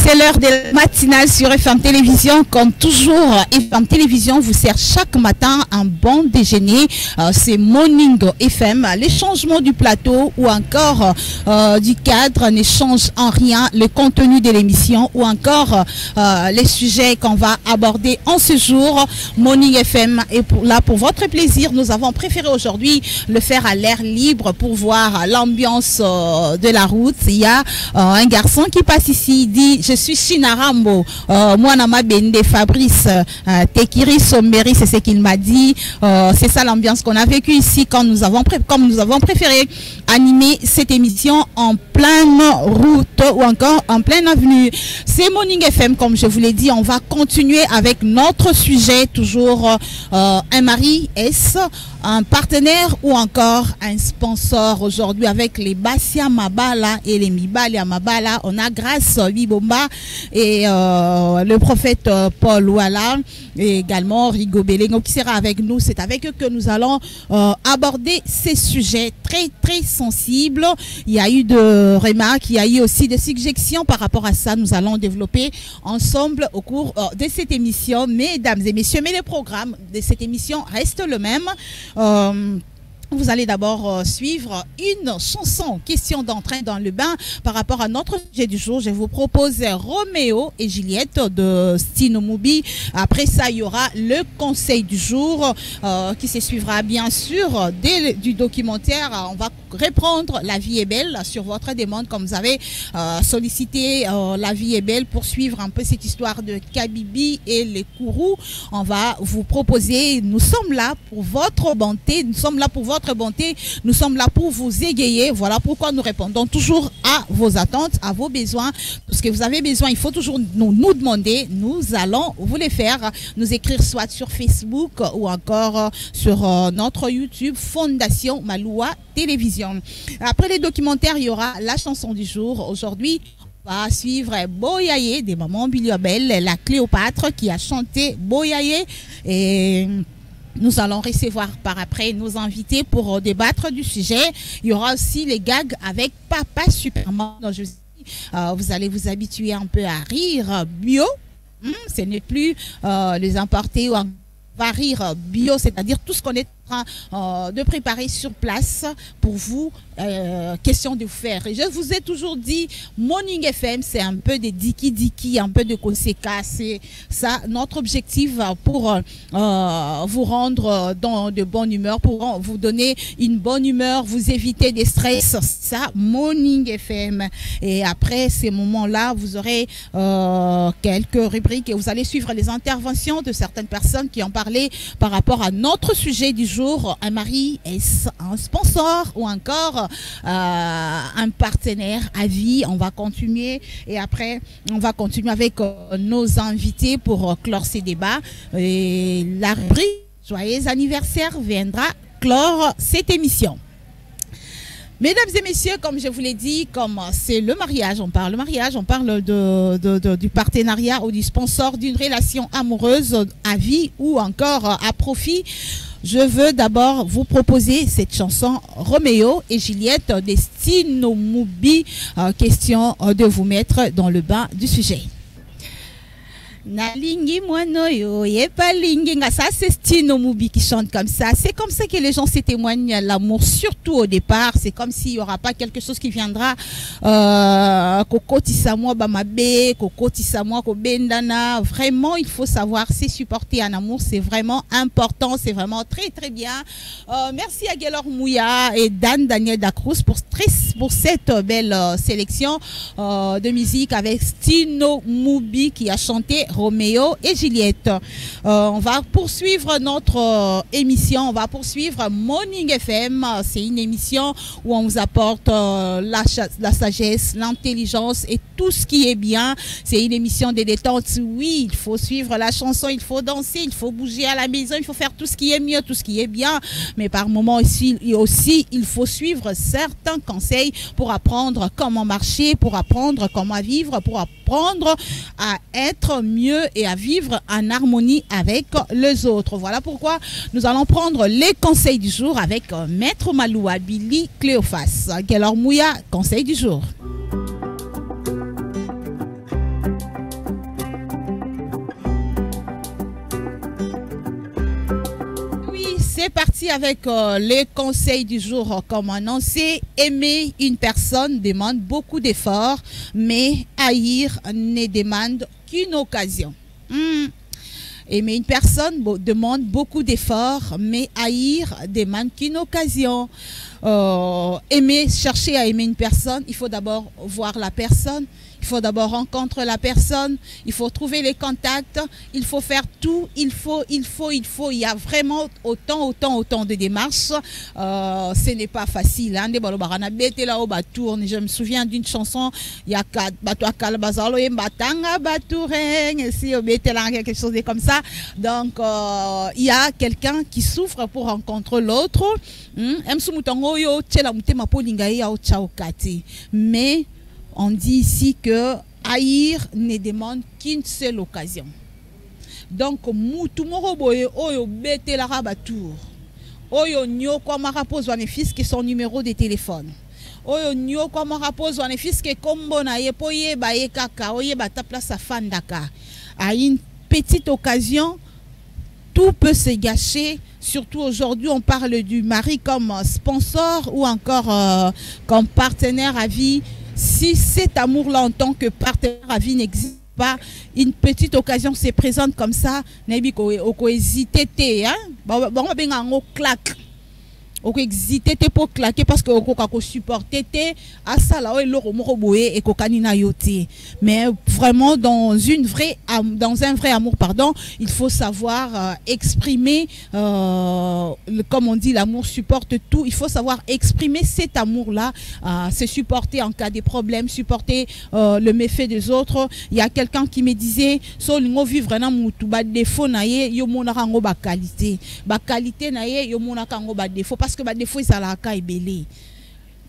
C'est l'heure de la matinale sur FM Télévision. Comme toujours, FM Télévision vous sert chaque matin un bon déjeuner. C'est Morning FM. Les changements du plateau ou encore du cadre ne changent en rien le contenu de l'émission ou encore les sujets qu'on va aborder en ce jour. Morning FM est là pour votre plaisir. Nous avons préféré aujourd'hui le faire à l'air libre pour voir l'ambiance de la route. Il y a un garçon qui passe ici, il dit: je suis Chinarambo, moi Nama Bende Fabrice Tekiri Somberi, c'est ce qu'il m'a dit. C'est ça l'ambiance qu'on a vécue ici quand nous avons préféré animer cette émission en pleine route ou encore en pleine avenue. C'est Morning FM, comme je vous l'ai dit. On va continuer avec notre sujet, toujours un mari, est-ce un partenaire ou encore un sponsor? Aujourd'hui avec les Bassia Mabala et les Mibali Mabala, on a Grâce Bibomba et le prophète Paul Ouala et également Rigo Belengo qui sera avec nous. C'est avec eux que nous allons aborder ces sujets très sensibles. Il y a eu de remarques, il y a eu aussi des suggestions par rapport à ça. Nous allons développer ensemble au cours de cette émission, mesdames et messieurs. Mais le programme de cette émission reste le même. Vous allez d'abord suivre une chanson, question d'entrain dans le bain par rapport à notre sujet du jour. Je vous propose Roméo et Juliette de Stino Moubi. Après ça, il y aura le conseil du jour qui se suivra bien sûr du documentaire. On va reprendre La vie est belle sur votre demande, comme vous avez sollicité La vie est belle pour suivre un peu cette histoire de Kabibi et les Kourous. On va vous proposer, nous sommes là pour votre bonté, nous sommes là pour votre bonté, nous sommes là pour vous égayer. Voilà pourquoi nous répondons toujours à vos attentes, à vos besoins. Tout ce que vous avez besoin, il faut toujours nous demander. Nous allons vous les faire, nous écrire soit sur Facebook ou encore sur notre YouTube Fondation Maloua Télévision. Après les documentaires, il y aura la chanson du jour. Aujourd'hui, on va suivre Boyaye des Mamans Biliobel, la Cléopâtre qui a chanté Boyaye. Et nous allons recevoir par après nos invités pour débattre du sujet. Il y aura aussi les gags avec Papa Superman. Donc, vous allez vous habituer un peu à rire bio. Ce n'est plus les importés ou on va rire bio, c'est-à-dire tout ce qu'on est en train de préparer sur place pour vous. Question de vous faire. Et je vous ai toujours dit, Morning FM, c'est un peu de diki, un peu de conséquences. C'est ça notre objectif pour vous rendre dans de bonne humeur, pour vous donner une bonne humeur, vous éviter des stress. Ça, Morning FM. Et après ces moments-là, vous aurez quelques rubriques et vous allez suivre les interventions de certaines personnes qui ont parlé par rapport à notre sujet du jour. Un mari, est-ce un sponsor ou encore un partenaire à vie? On va continuer et après on va continuer avec nos invités pour clore ces débats. Et la rubrique Joyeux anniversaire viendra clore cette émission. Mesdames et messieurs, comme je vous l'ai dit, comme c'est le mariage, on parle du partenariat ou du sponsor d'une relation amoureuse à vie ou encore à profit. Je veux d'abord vous proposer cette chanson Roméo et Juliette de Stino Moubi. Question de vous mettre dans le bain du sujet. Nalingi moinoyo yepalingi, ça c'est Stino Moubi qui chante comme ça. C'est comme ça que les gens se témoignent l'amour, surtout au départ. C'est comme s'il n'y aura pas quelque chose qui viendra Koko Tissamwa Bamabe, Koko Tissamwa Kobendana. Vraiment, il faut savoir se supporter en amour. C'est vraiment important, c'est vraiment très bien. Merci à Gelor Mouya et Dan Daniel Dacruz pour cette belle sélection de musique avec Stino Moubi qui a chanté Roméo et Juliette. On va poursuivre notre émission, on va poursuivre Morning FM. C'est une émission où on vous apporte la sagesse, l'intelligence et tout ce qui est bien. C'est une émission de détente. Oui, il faut suivre la chanson, il faut danser, il faut bouger à la maison, il faut faire tout ce qui est mieux, tout ce qui est bien. Mais par moments aussi, il faut suivre certains conseils pour apprendre comment marcher, pour apprendre comment vivre, pour apprendre à être mieux et à vivre en harmonie avec les autres. Voilà pourquoi nous allons prendre les conseils du jour avec Maître Maloua Billy Cléophas. Gelor Mouya, conseil du jour. C'est parti avec les conseils du jour. Comme annoncé, aimer une personne demande beaucoup d'efforts, mais haïr ne demande qu'une occasion. Aimer une personne demande beaucoup d'efforts, mais haïr demande qu'une occasion. Chercher à aimer une personne, il faut d'abord voir la personne. Il faut d'abord rencontrer la personne, il faut trouver les contacts, il faut faire tout, il faut. Il y a vraiment autant de démarches. Ce n'est pas facile. Hein? Je me souviens d'une chanson, il y a quelque chose comme ça. Donc, il y a quelqu'un qui souffre pour rencontrer l'autre. Mais on dit ici que haïr ne demande qu'une seule occasion. Donc, moutumoro boye oyo bete la rabatour. Oyo nyo kwa marapozo ane fils que son numéro de téléphone. Oyo nyo kwa marapozo ane fils que kombo na ye po ye ba ye kaka oye ba ta place à fandaka. À une petite occasion, tout peut se gâcher. Surtout aujourd'hui, on parle du mari comme sponsor ou encore comme partenaire à vie. Si cet amour-là en tant que partenaire à vie n'existe pas, une petite occasion se présente comme ça, n'ayez pas hésité, hein? Bon, on claque. On hésité pour claquer parce que on supporter à ça là et kokanina yote. Mais vraiment dans un vrai amour, pardon, il faut savoir exprimer comme on dit, l'amour supporte tout. Il faut savoir exprimer cet amour là, se supporter en cas de problème, supporter le méfait des autres. Il y a quelqu'un qui me disait solingo vivre na mutu ba défaut na ye yo monaka ngo ba qualité na ye yo monaka ngo ba défaut parce que des fois ça la caille.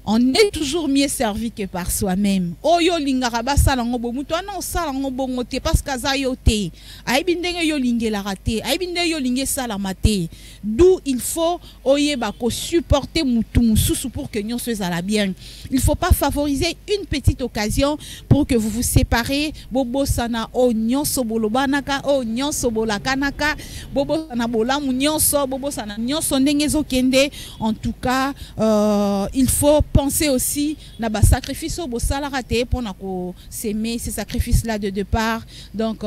On est toujours mieux servi que par soi-même. Oyo lingaraba salango bomuto non salango bongote parce que za yote. Ay bindenge yo lingé la raté. Ay binde yo lingé salamate. D'où il faut oye bako supporter mutu mususu pour que nyon se la bien. Il faut pas favoriser une petite occasion pour que vous vous séparez. Bobo sana o nyon sobolobanaka o nyon sobolakanaka. Bobo sana bola mu nyon so bobo sana nyon so ndengezo kende. En tout cas, il faut penser aussi à sacrifice au salaraté pour s'aimer ces sacrifices là de départ. Donc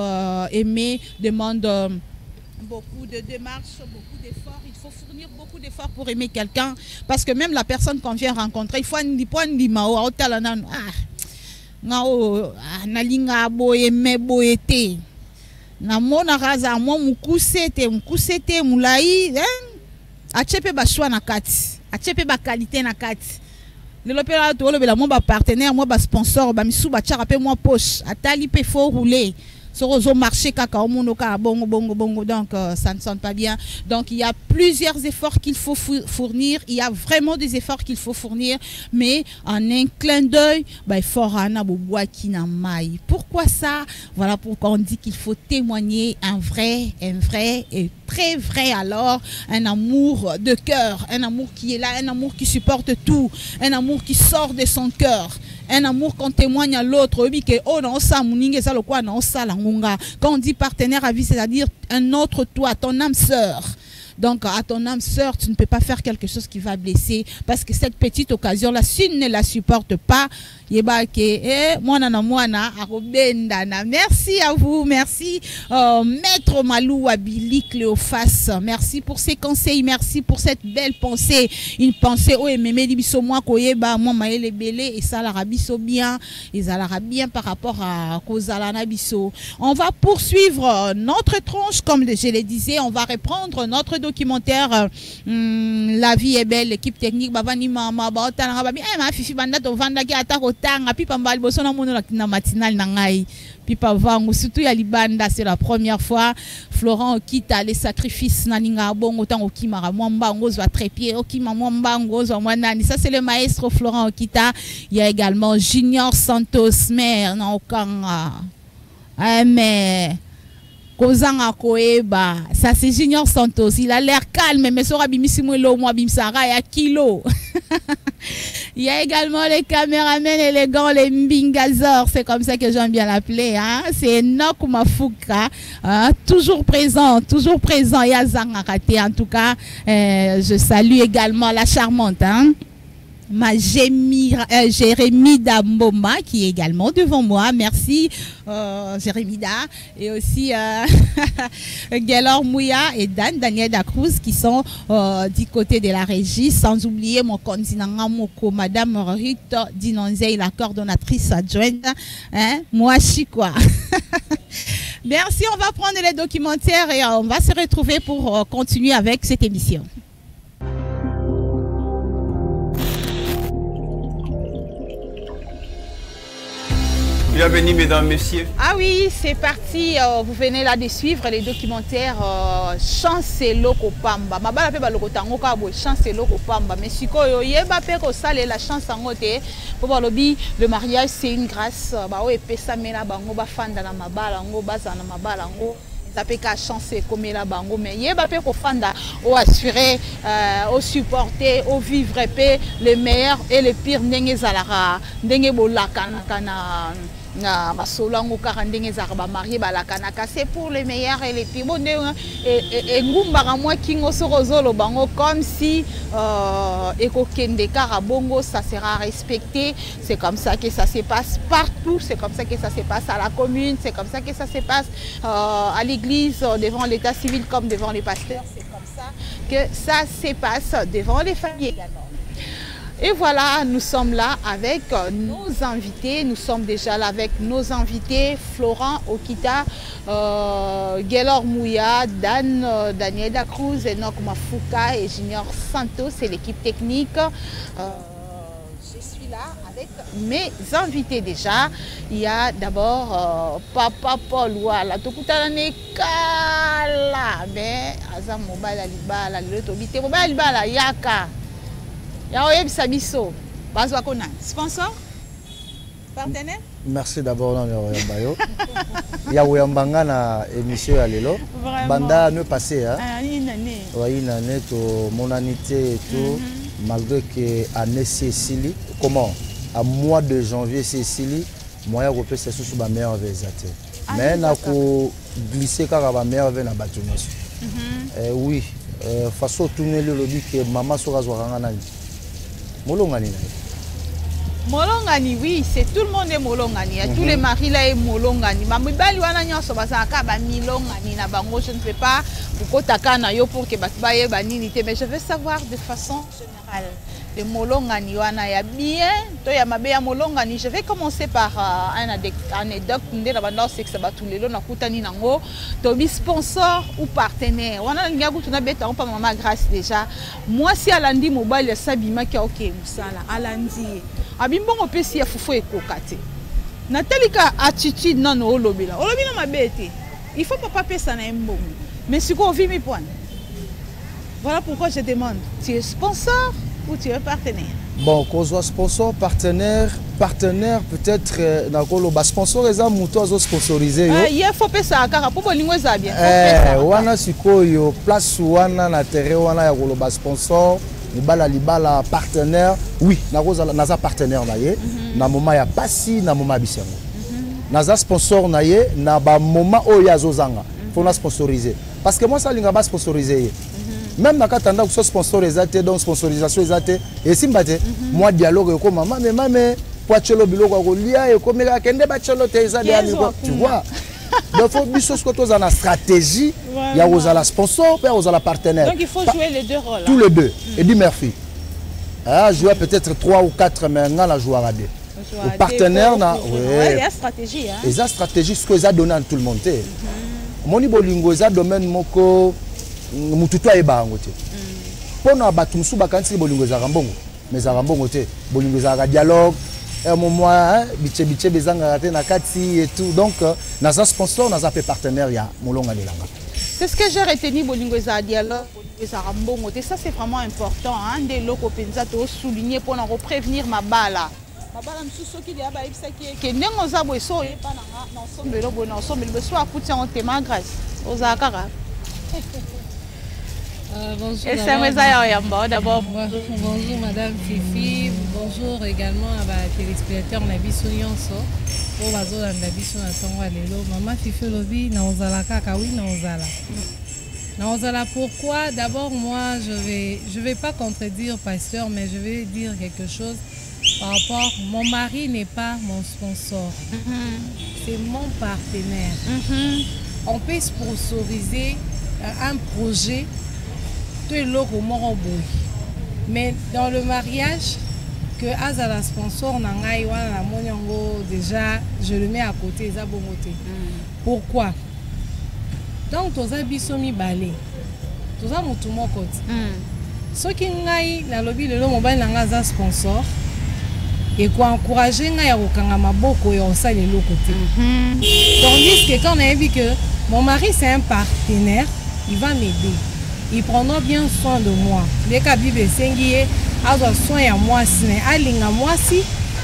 aimer demande beaucoup de démarches, beaucoup d'efforts. Il faut fournir beaucoup d'efforts pour aimer quelqu'un parce que même la personne qu'on vient rencontrer, il faut nalinga boyeme boyete na mona raza mo mukusete mulai achepe ba choix na kati achepe ba qualité na kati. Le l'opéra to le mon partenaire moi ba sponsor ba misu ba tchara pe moi poche atali pe faut rouler sur au marché kaka au monde bongo donc ça ne sonne pas bien. Donc il y a plusieurs efforts qu'il faut fournir, il y a vraiment des efforts qu'il faut fournir, mais en un clin d'œil bah il faut rana boboa qui na maille. Pourquoi ça? Voilà pourquoi on dit qu'il faut témoigner un vrai et très vrai, alors un amour de cœur, un amour qui est là, un amour qui supporte tout, un amour qui sort de son cœur. Un amour qu'on témoigne à l'autre. Quand on dit partenaire à vie, c'est-à-dire un autre toi, ton âme sœur. Donc à ton âme sœur, tu ne peux pas faire quelque chose qui va blesser parce que cette petite occasion-là, si tu ne la supportes pas, merci à vous, merci Maître Malou Abili Cléophas, merci pour ces conseils, merci pour cette belle pensée, une pensée oh mémé biso moi koyeba moi maele belé et ça la rabiso bien, et ça la bien par rapport à Kozalana biso. On va poursuivre notre tronche comme je le disais, on va reprendre notre documentaire La vie est belle, l'équipe technique bavani mama ba otana ba ma fifi banda to vanda ki atako tanga pipa mbali boso na mono na matinale na ngai pipa vangu surtout ya libanda c'est la première fois Florent Okita les sacrifices na ninga bongo tango kimara mwamba ngozo va trépied okima mwamba ngozo mwanani, ça c'est le maestro Florent Okita. Il y a également Junior Santos mère na okanga mais Kozanga Koeba, ça c'est Junior Santos, il a l'air calme mais sera bimisimuelo moi bimsara ya kilo. Il y a également les caméramens élégants, les Mbingazors, c'est comme ça que j'aime bien l'appeler. Hein? C'est Enoch Mafuka, hein? Toujours présent, Yazang Arate. En tout cas, je salue également la charmante. Hein? Ma Jérémy Damboma qui est également devant moi. Merci Jérémy Da. Et aussi Gaylor Mouya et Daniel Dacruz qui sont du côté de la régie. Sans oublier mon candidat Moko, Madame Ruth Dinonzei, la coordonnatrice adjointe. Hein? Moi, je suis quoi. Merci, on va prendre les documentaires et on va se retrouver pour continuer avec cette émission. Bienvenue mesdames, messieurs. Ah oui, c'est parti. Vous venez là de suivre les documentaires Chancelo Kopamba. Mabala pe baloko tango ka bo Chancelo Kopamba. Mais siko yo yeba pe ko sale la chance angote. Pour balobi le mariage c'est une grâce. Ba o epesa mela bango ba fanda na mabala ngo baza na mabala ngo. Ça peut qu'à chancer comme la bango mais yeba pe ko fanda o assurer au supporter au vivre pe le meilleur et le pire ndenge zalara ndenge bolaka kana na basolango karandenge zarba marié balakanaka c'est pour les meilleurs et les pires bon et ngumbara moi kingo sorozolo bango comme si ekokende karabongo ça sera respecté. C'est comme ça que ça se passe partout, c'est comme ça que ça se passe à la commune, c'est comme ça que ça se passe à l'église, devant l'état civil comme devant les pasteurs, c'est comme ça que ça se passe devant les familles également. Et voilà, nous sommes là avec nos invités. Nous sommes déjà là avec nos invités. Florent Okita, Gaylor Mouya, Daniel Dacruz, Enoch Mafuka et Junior Santos. C'est l'équipe technique. Je suis là avec mes invités déjà. Il y a d'abord Papa Paul Wala. Tokutane Kala. Mais Azam Mobile Alibala, le Mobile Alibala, Yaka. Sponsor? Partenaire? Merci d'abord dans le Il y a Oyambanga na émission à l'élo. Banda ne passé hein. Une année. Oui, une année mon anité et tout. Malgré que année Cécilie, comment? À mois de janvier Cécilie, moi je c'est sous ma meilleure vézate. Mais na ko glisser car ma meilleure veine à bâtiment. Oui, façon tourner le lobby que maman sera zoaranga. Molongani. Molongani, oui, c'est tout le monde est Molongani. Tous les maris là est Molongani. Mais bali wana nyoso basaka ba Milongani na bango, je ne peux pas pour takana yo pour que baye baninité, mais je veux savoir de façon générale. Les Molongani wana ya bien, to ya mabe ya Molongani. Je vais commencer par un anecdote ndé na banda c'est que ça ba tous les lo na kutani nango, to bi sponsor ou partenaire. Wana ngiaku tuna beta on pa mama grâce déjà. Moi si alandi mobile sabima ki OK musala alandi. Abimbongo pesi ya fufu ekokate. Natalika attitude non olobila. Olobila mabete. Il faut pas pesa na mbongo. Mais si ko vi mi point. Voilà pourquoi je demande, tu es sponsor ou tu es partenaire? Bon, qu'on soit sponsor, partenaire peut-être nakolo ba sponsor eza muto azo sponsoriser yo. Il faut payer ça car pour bolingo za bien. Wana sikoyo place wana na terrain wana ya kolo ba sponsor, libala partenaire. Oui, naza partenaire na ye, na moment ya pasi na moment bisengo. Naza sponsor na ye na ba moment oyo azozanga. Faut na sponsoriser parce que moi ça linga ba sponsoriser. Même na katanda ko sponsor ezate donc sponsorisation ezate et simbate moi dialogue ko maman mais poachelo biloko ko lia et comme la kende ba chelo te ezade tu vois. Donc faut biso ce que tu as na stratégie, il y a aux la sponsor et aux la partenaire. Donc il faut jouer les deux rôles. Tous les deux. Et dit merci. Ah jouer peut-être 3 ou 4 mais on la jouer à deux. Au partenaire na il y a stratégie hein. Et ça stratégie ce que ça donne à tout le monde. Moni bolingo ça domaine moko mututu ayeba yango te pona bato musu bakanisi bolingo za rambongo mais za rambongo te bolingo za dialogue un moment biche bezanga te na kati et tout donc naza sponsor naza pe partenaire ya molonga lelanga. C'est ce que j'ai retenu bolingo za dialogue za rambongo te, ça c'est vraiment important hein de loko penza to souligner pour en prévenir mabala msusu qui ya ba ibisa ki ndenge za bo so e pa na ensemble lo bon ensemble le soir pour tiens on te ma grâce aux akara. Bonjour. D'abord, bonjour Madame Fifi, bonjour également à la téléspectateur Nabiso Nyonso. Pour la Nabiso Natonga Lelo, Maman Fifi Lobi, Naozala Kakawi, Naozala. Naozala, pourquoi? D'abord, moi, je vais pas contredire pasteur, mais je vais dire quelque chose par rapport. Mon mari n'est pas mon sponsor, c'est mon partenaire. On peut sponsoriser un projet. Mais dans le mariage, que Azala sponsor Nangai wana monyango déjà je le mets à côté za bongote. Pourquoi? Donc toza bisomi balé. Toza mutu moko. Soki ngai na lobi lelo mobali nanga za sponsor et quoi encourager ngai ya kokanga maboko ya osala le côté. Tandis que quand on a vu que mon mari c'est un partenaire, il va m'aider. Ils prendront bien soin de moi. Les Bible sengi azo soin à moi si alinga moi si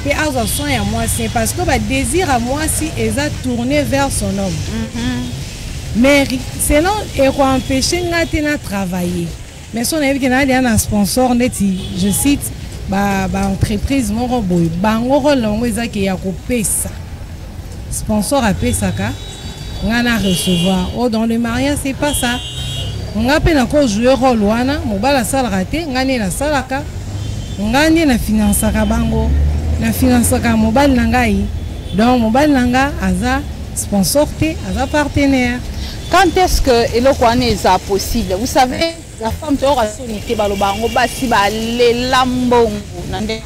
et azo soin à moi si parce que le désir à moi si est tourné vers son homme. Mais sinon et quoi empêcher de travailler. Mais si on a vu qu'il y a un sponsor neti, je cite entreprise mon robot bango longo ezaki ya kopesa. Sponsor a pesa ka ngana recevoir. Oh dans le mariage c'est pas ça. On a peine encore joué rôle wana mobala sala raté ngani na salaka ngani na finance ka bango na finance ka mobile nangai donc mobile nanga aza sponsor té aza partenaire. Quand est-ce que elokwane est possible? Vous savez la femme te aura sonité balobango basi ba le lambongo nande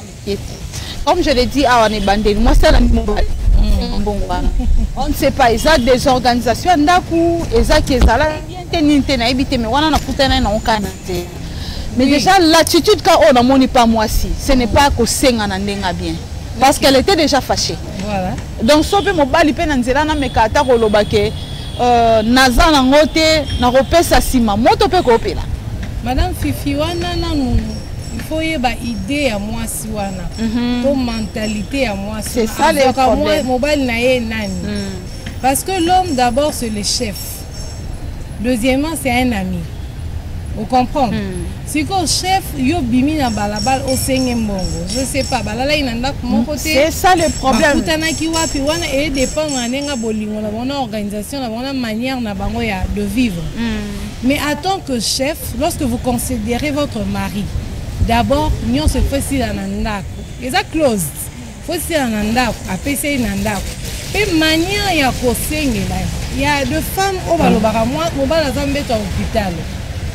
comme je l'ai dit à on est bandé moi c'est la mobile. On ne sait pas, il y a des organisations qui mais déjà l'attitude qu'on a moni pas moi si ce n'est pas que c'est un bien parce qu'elle était déjà fâchée. Voilà. Donc si on mobile pe nanzela na mekata ko lobake naza na ngote na repesa sima moto pe ko opela. Madame Fifi wana nanu il faut y avoir idée à moi si wana ton mentalité à moi c'est ça le problème mobile na ye nani parce que l'homme d'abord c'est le chef, deuxièmement c'est un ami, vous comprenez. Si le chef yo bimi na balabal au sengi mbongo je sais pas balala inanda mon côté c'est ça le problème kutana ki wapi wana et dépend ngenga bolingo na bona organisation na bona manière na bango ya de vivre. Mais en tant que chef, lorsque vous considérez votre mari, d'abord, nous se faisons dans l'andako. Et ça close. Faut se dans l'andako, après c'est l'andako. Et manière il y a il y a deux femmes au balobara moi, au bal azambe à l'hôpital.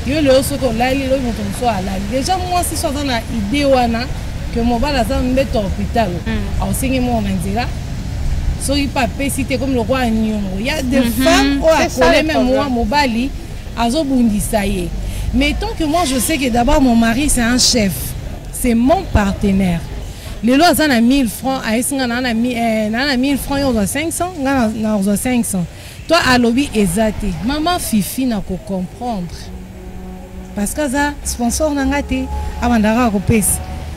Yo le oso ko lali lo moto so ala. Déjà moi si soit dans la idée wana que mon bal azambe à l'hôpital. Au sengi mo manzira. So il pas cité comme le roi Nyongo. Il y a des femmes au akole même moi mobali azobundisaye. Mais tant que moi je sais que d'abord mon mari c'est un chef, c'est mon partenaire. Les lois ont 1000 francs, à 1000 francs, ils ont 500, ils ont 500. Toi à lobby exact. Maman Fifi n'a qu'à comprendre. Parce que ça sponsor n'a pas été avant d'avoir coupé.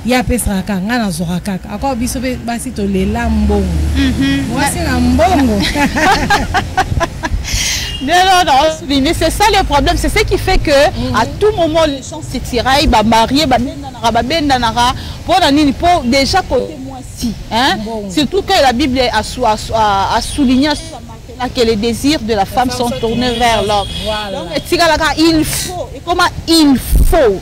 Il y a pesra ka ngana zoraka. Encore bisobe basi to le lambongo. Moi c'est lambongo. Mais c'est ça le problème, c'est ce qui fait que à tout moment les gens se tiraillent, bah mariés, bah pour déjà côté moi si, hein. Surtout que la Bible a souligné que les désirs de la femme sont tournés vers l'homme. Donc il faut, et comment il faut.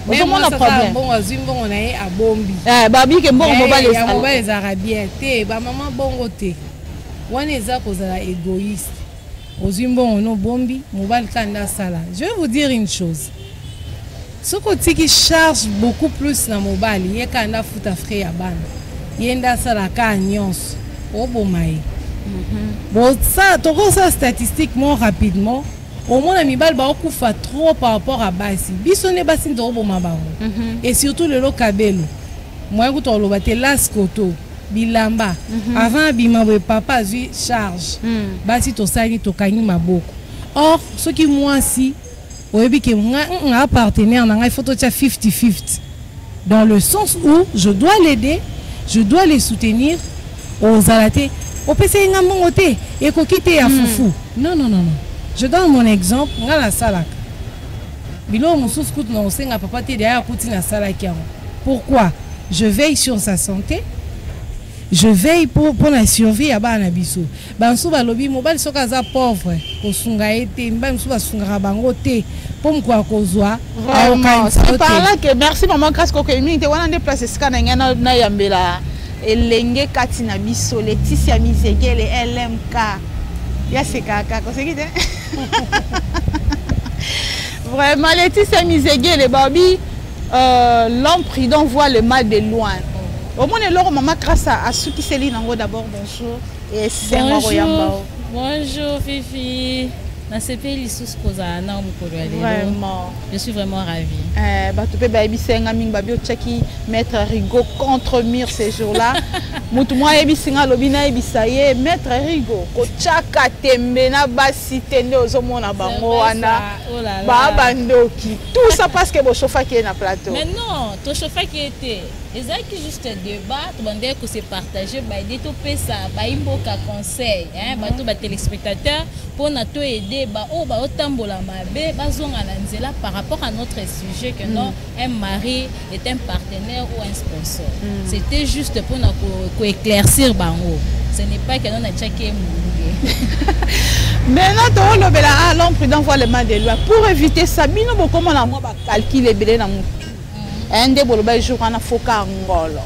Mais moi le problème. Bon on est à Bombi. Babi que bon mobile les arabiens, té, bah maman bongo té. On est za kozala égoïste. Aux Zimbon, no bombi, mobile kanda sala. Je vais vous dire une chose. Ce côté qui charge beaucoup plus la mobile, il y a kanda futa frère ya ban. Yenda sala ka nyons. Obomaï. Bon ça, toko ça statistiquement rapidement. Au moins la mibal ba okufa trop par rapport à basi. Bisone basi ndo oboma ba. Et surtout le lokabelo. Moi ko to lobate las koto. Bilamba avant bimabwe papa zui charge basi to sali to kanyi maboko. Or ce qui moi si oyebi ke nga partenaire na ngai photo tia 50-50 dans le sens où je dois l'aider, je dois les soutenir aux alaté au PC nga mongote et ko kite ya fufu. Non. Je donne mon exemple, nga la salaka. Bilo mosusu kutu na osenga papa te derrière kuti na sala kiango. Pourquoi? Je veille sur sa santé. Je veille pour la survie à bana biso. Bansu balobi mobali soka za pauvre ko sunga ete mbansu ba sunga bango te pour mko kozwa. C'est par là que merci maman grâce ko communauté wana de place skana ngana na yambela elenge kati na biso Laetitia Mizegele LMK. Ya c'est kaka ko sekite. Vraiment, Laetitia Mizegele, Babi, l'homme prudent voit le mal de loin. Au moins, alors, maman, grâce à ceux qui s'élèvent d'abord, bonjour. Et c'est bonjour. Bonjour, Fifi. Vraiment. Je suis vraiment ravie. Maître Rigo contre mur ces jours-là. Moutouma ebisinga lobina ebisaye Maître Rigo kochaka tembena basi tende ozomona bango wana ba bandoki tout ça parce que bo chauffeur qui est na plateau. Mais non, ton chauffeur qui était ezaki juste débat to bande ko se partager ba aider to pesa ba imboka conseil hein ba to ba téléspectateurs pour na to aider ba o ba otambola mabe bazonga na nzela par rapport à notre sujet que non un mari est un partenaire ou un sponsor. C'était juste pour na ko éclaircir bango. Ce n'est pas que non a tchaké mouillé. Maintenant to lobela l'homme prudent voit le mal de loin pour éviter ça bino bo comment na moi ba calculer belé na mutu. Ende boloba jour ana foka ngolo.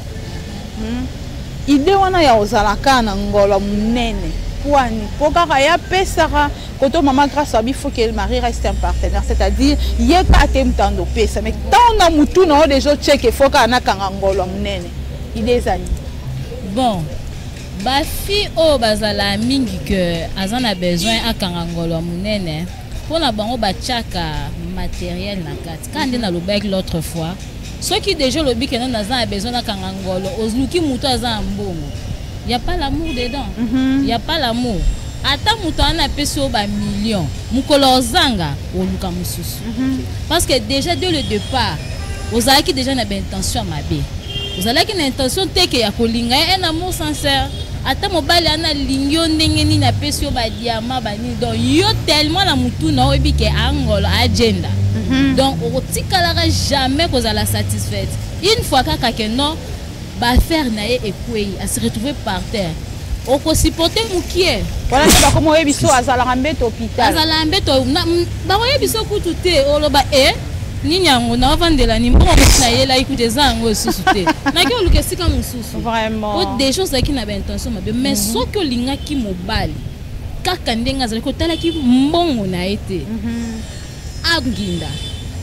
Idée wana ya ozalaka na ngolo munene. Kwani pokaka ya pesaka koto maman grâce à lui faut que le mari reste un partenaire, c'est-à-dire yeka temtando pesa mais tant na mutu na déjà check foka na kanga ngolo munene. Idée zani. Bon. Ba fi o bazala mingi que azan a besoin a kanga ngolo munene pour na bango ba chaka matériel na kati. Quand on a le bec l'autre fois ceux qui déjà le bic non a besoin de kangangolo ozluki muto aza mbongo il y a pas l'amour dedans il y a pas l'amour ata muto ana peso ba million mukolo zanga oluka mususu parce que déjà dès le départ ozalaki déjà na intention mabe ozalaki na intention teke ya kolinga un amour sincère ata mobali ana lingyo ndenge ni na peso ba diamant ba ni donc yo tellement la mutu na obike angolo agenda. Donc, on ne jamais qu'on a la satisfaite. Une fois que non, bah faire naé et puis à se retrouver par terre. On peut supporter moukier. Voilà, c'est comme on est biso à Zalambe hôpital. Zalambe to, bah on est biso koututé. Oh là bah ni nyango na vendre la nimbo naé là écoute des angles sous-souté. Na qui on le si comme sous. Vraiment. Ou des choses qui n'avaient intention mais ce que l'inga qui mobile. Kaka ndenga zali ko tala ki mbongo na été. Aginda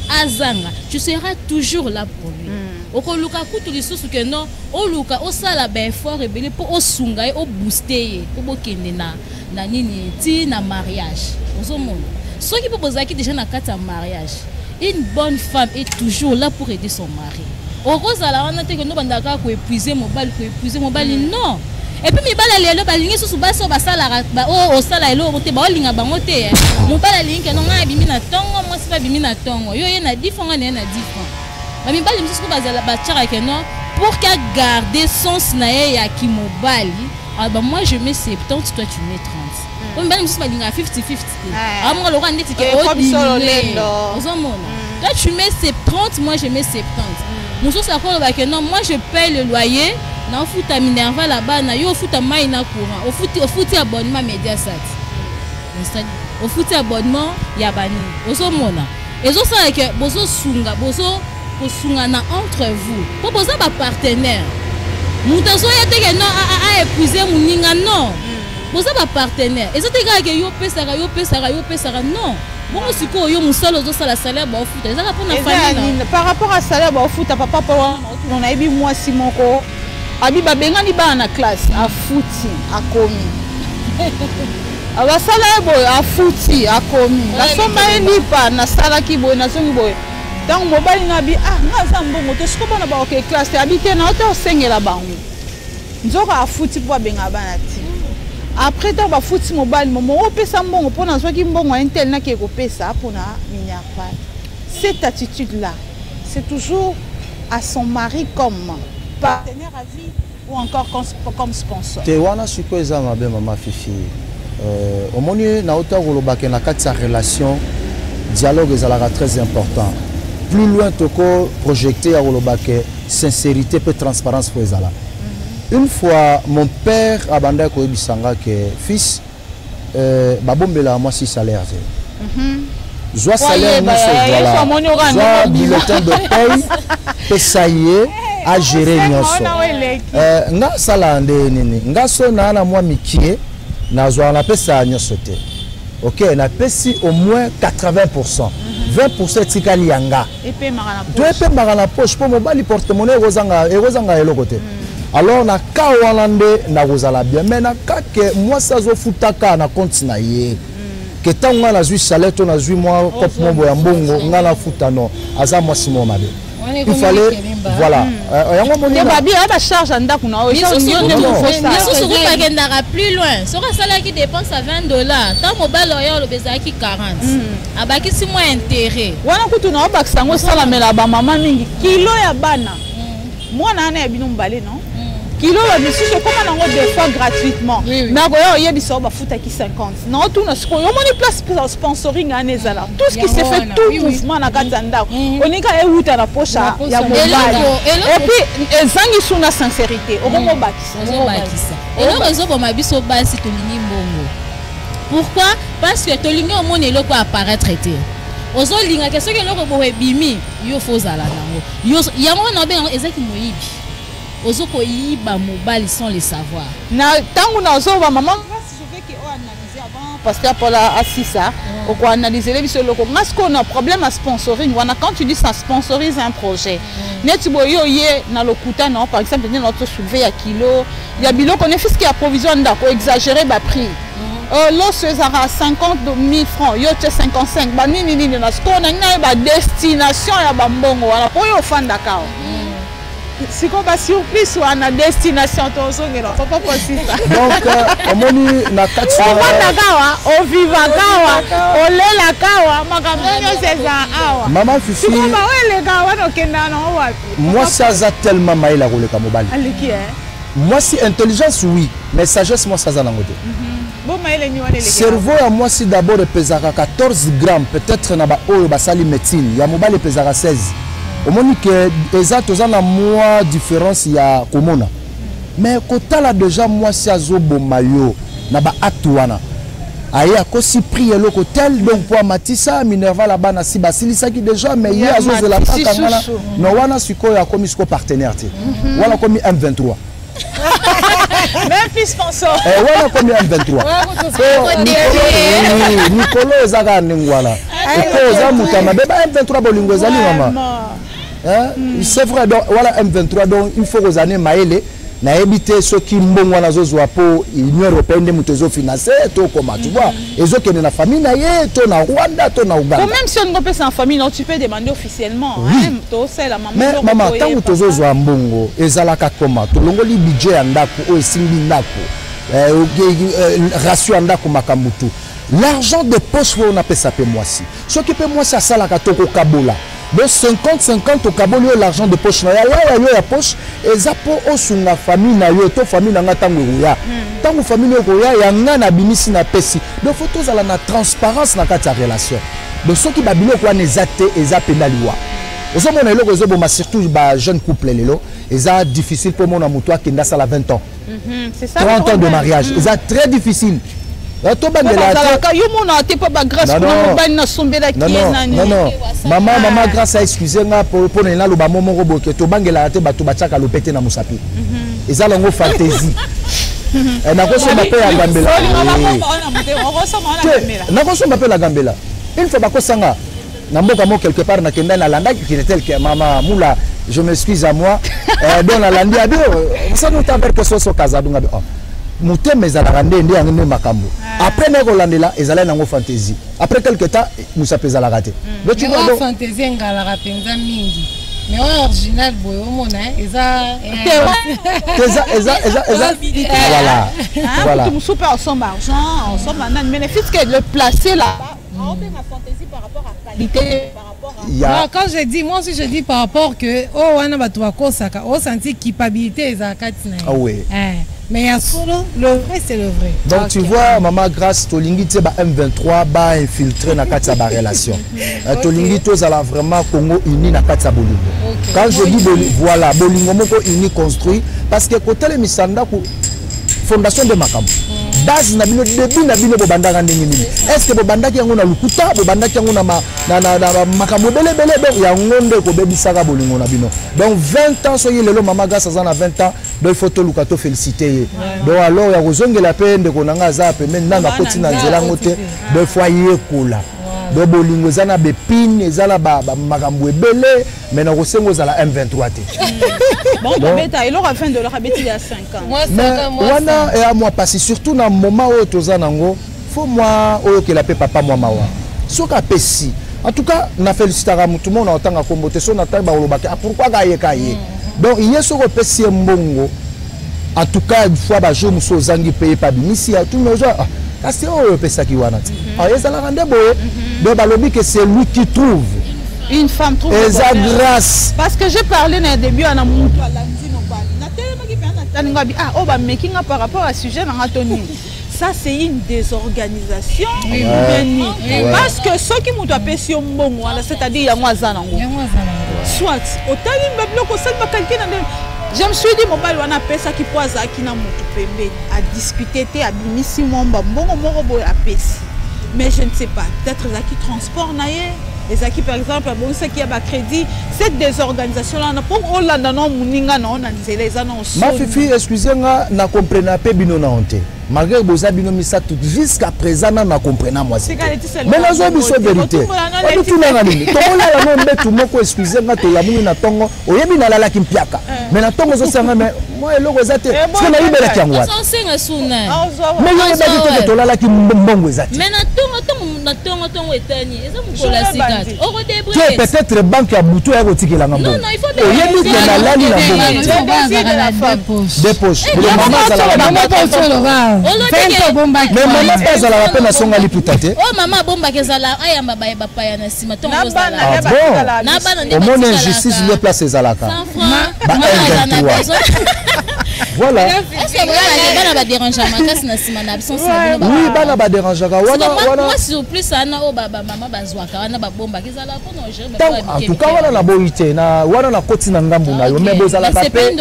azanga tu seras toujours là pour lui okoluka kutu lisusu ke non oluka osala ba effort ebele pour osunga e o booster po bokende na nini ti na mariage ozomona soki po bozaki déjà na kati ya mariage une bonne femme est toujours là pour aider son mari okozala wana te ke no bandaka ko épuiser mobali non. Et puis mibala lelo balingi susu baso basala ba o sala elo te ba olinga bango te mobala lingi no nga bimi na tongo moi sipa bimi na tongo yo ye na 10 francs na 10 francs ba mibala mususu bazala ba tchara ke non pour qu'à garder sens na ye ya ki mobali bah moi je mets 70 toi tu mets 30 o mibala mususu balinga 50-50 ah moi le roi ndeti ke o solo lendo ozomona toi tu mets 70 moi je mets 70 mususu akolo ba ke non moi je paye le loyer na futa minerva là-bas na yo futa mai na courant au futi abonnement Mediasat au futi abonnement ya bani ozomona ezo sala ke bozo sunga na entre vous pour boza ba partenaire muto so ya teke non a épuiser muninga non boza ba partenaire ezo teka ke yo pesaka non bon siko yo musalo zo sala salaire ba futa ezaka pona famille par rapport à salaire ba futa papa on a ebi moi simoko abi babengani ba na classe afuti akomi abasala ebo afuti akomi nasomba lipa na sala kibo na zongi boy donc mobali nabi ngaza mbongo to siko bana ba ok classe habité na auto sengela bango nzoka afuti po benga bana ti après to ba futi mobali momo opesa mbongo pona zoki mbongo intel na ke ko pesa pona minyapa cette attitude là c'est toujours à son mari comme partenaire à vie ou encore comme sponsor. Te wana siko eza mabe mama Fifi. Omoni na auto kolobaka na kati sa relation dialogue est très important. Plus loin toko projecté à Rolobake, sincérité et transparence pour les ala. Une fois mon père a bandé ko bisanga que fils babombela moi 6 salaires. Joie salaire nous voilà. Joie bulletin de paye et ça y est à gérer nyonso. Nga sala ndé nini. Nga so na moi mikie na joie na pesa nyonso te. OK, na pesi au moins 80%. 20% tikali yanga. Epé mara na poche pour mobali porte-monnaie rozanga elo côté. Alors na ka walande na rozala bien mais na ka que moi ça zo futaka na compte na ye. Que tant nga na zui salaire to na zui moi cop mombo ya mbongo nga na futa non aza moi simo mabe. Il fallait voilà yango moni ba bien ba charge anda kuna o charge yo ne mo faut ça. Sur pas gendara plus loin. Sera ça là qui dépense à $20. Tant mobile oyo le bezaki 40. Abaki si moins intérêt. Wana kutu na ba sango sala mela ba mama mingi kilo ya bana. Moi na na bino mbale non. Kilo la monsieur comment nango des fois gratuitement. Na go yo yebiso ba futa ki 50. Non tout na sko yo moni place sponsoring anezala. Tout ce qui se fait tout mouvement na katanda. Onika e uta na poche ya mobile. Et puis ezangi suna sincérité. Omo bakisa. Et le réseau pour ma biso basi tolingi mbongo. Pourquoi? Parce que tolingi au monde eloko apparaître traité. Ozo linga que ce que loko bo ebimi yo fozala nango. Yo yango na be ezaki moyibi. Ozoko yiba mobile sans le savoir. Na tangu na ozo ba maman je veux que on analyser avant parce que pour la assisa on peut analyser les biso loko. Parce qu'on a problème à sponsoring. Wana quand tu dis ça sponsorise un projet. Net boyo ye na lokuta non par exemple ni notre soulever à kilo, il y a biloko ne fils qui a provision ndako exagérer ba prix. L'eau César à 50 000 francs, yo 55 ba nini na sko na ba destination ya ba mbongo wana po yo fanda kao. Si on va surprise ou à la destination, papa possible. Donc, on a 4 soirs. On vit à Kawa, on l'est la Kawa, maman Fifi. Moi, ça a tellement maï la roule comme Mobali. Moi, si intelligence, oui, mais sagesse, moi, ça a la mode. Cerveau, à moi, si d'abord, pesara 14 grammes, peut-être, na ba oyo basali médecine, ya Mobali pesara 16. Au moment que les la mois différence il y a komona mais kota là déjà moi si azobo mayo na ba atuana aye akosi prier le hôtel donc pour Matissa Minerva là-bas na si basili ça qui déjà mais il y a azoze la pakangala no wana siko ya komi siko partenaire ti wala komi M23 même plus sponsor wala komi M23 Nicolo ezaka ningwala ko za mutama beba M23 bolingo ezali mama. C'est vrai, donc voilà M23, donc il faut aux années maïle, na éviter ceux qui mbongwa na zozo pour l'Union européenne de mutezo financé, tout comme tu vois, et ceux qui sont dans la famille na yé, tout na Rwanda, tout na Ouganda. Même si on ne peut pas en famille, non, tu peux demander officiellement. Oui. Mais maman, tant que tu zozo a mbongo, ezalaka koma, tu longo li budget andako, o esimbi ndako, ratio andako makamutu. L'argent de poche on appelle ça pe moi si. Ce qui peut moi ça la katoko kabola. De 50-50 au Kaboli, l'argent de poche. La poche, et ça pour la famille, la famille, la famille, la bimisi na pesi. Donc, photos à la transparence dans la relation. Donc, ceux qui babilo quoi n'est athée et zapénaliwa. Aux hommes, on a surtout les jeunes couples, et ça difficile pour mon amour qui n'a ça 20 ans. 30 ans de mariage. C'est très difficile. Non, maman, grâce à excusez-moi pour les lalo bamomo robo que to bangela te batu bachaka lopete na musapi. Eza longo fantaisie. Na ko so mapé ya gambela. Na ko so mapé la gambela. Une fois bako sanga na mboka mo quelque part na kenda na landa qui était tel que maman moula je m'excuse à moi dans la landi abio ça nous t'appelle que so kazadunga oh. Moutem ezalaka ndende ngene makambo. Après neko landela ezala nango fantaisie. Après quelque temps musa pezala raté. Donc tu vois fantaisie ngala penza mingi. Mais original boyo mona eza voilà. Voilà. Tu me soupes ensemble argent, ensemble mais le fait que le placer là on fait ma fantaisie par rapport à qualité par rapport à quand je dis moi aussi je dis par rapport que oh wana batu bakosaka on senti culpabilité ezakati na. Ah oui. Mais il y a solo, le vrai c'est le vrai. Donc tu vois, maman grâce tolingi te ba M23 ba infiltré na kati ba relation. Tolingi tozala vraiment Congo uni na kati bolingo. Quand je dis voilà, bolingo moko uni construit parce que côté le misanda ku fondation de makambo. Base na bino début na bino bobandaka ndenge nini. Est-ce que bobandaki yango na lukuta, bobandaki yango na makambo bele donc yango nde ko bebisaka bolingo na bino. Donc 20 ans soyez lelo maman grâce à 20 ans, donc il faut to lukato féliciter. Donc alors ya kozongela pe ndeko nanga za pe maintenant na koti na nzela ngote, donc foyer kola. Donc bolingo zana bepine ezala ba makambo ebele mais na kosengo zala M23 te. Bon beta il aura fin de leur habitude à 5 ans. Moi 5 ans moi. Wana et à moi passer surtout dans moment où tozana ngo, faut moi oyo ke la pe papa moi mawa. Soka pesi. En tout cas, na félicitera tout le monde en tant que comboté so na ta ba olobaka pourquoi gaye kaye. Donc il y a soko pesi mbongo. En tout cas, une fois ba jour muso zangi payer pas bimisi à tout le monde. Kasi oyo pesa ki wana. Ah ezala rande boye. Donc balobi que c'est lui qui trouve une femme trouve et sa grâce. Parce que j'ai parlé dans début à Namuntu à Landino Bali. Na tellement qui fait na talingabi ah oh ba making par rapport à sujet na Tony. Ça c'est une désorganisation. Oui. Parce que ceux qui m'ont appelé sur mbongo c'est-à-dire ya mwaza nango. Soit au tali mbeblo ko sel ba quelqu'un je me suis dit mon bal wana pesa ki poaza ki na mutu pembe à discuter te abimisi momba mbongo moko boy apesi. Mais je ne sais pas, peut-être les qui transport naie, les qui par exemple bon ce qui a ba crédit, cette désorganisation là na pour Hollande non muninga non na les annonces. Ma fifi excusez-moi na comprena pe bino na honte. Malgré boza bino misa tout jusqu'à présent na comprena moi c'est. Mais la zo biso vérité. On tout na nini. Tongo la no mbetu moko excusez-moi to ya muni na tongo oyebi na lala kimpiaka. Mais na tongo zo sanga mais moi eloko zate. Parce que na ibela kyangwa. On senga suna. Mais yo ba to lala kimbongo zate. Mais na tongo etani. Eza mukola sikati. Oko débrouiller. Tu peut-être banque ya butu ya kotikela ngambo. Non, il faut bien. Oyebi que na lali na bongo. Des poches. Le maman ça la mais maman pas à la peine à son aliputate. Oh maman bomba kezala ayamba ba paya na sima tongo zala. Ah bon. Na bana au monde injustice le place ezalaka. Voilà. Est-ce que bana ba déranger makasi na sima na absence na bino? Oui, bana ba déranger wana. Moi surprise ana o baba maman bazwaka wana ba bomba kezala ko no gérer ba. En tout cas wana na boité na wana na koti na ngambu na yo mais bozala pa pe.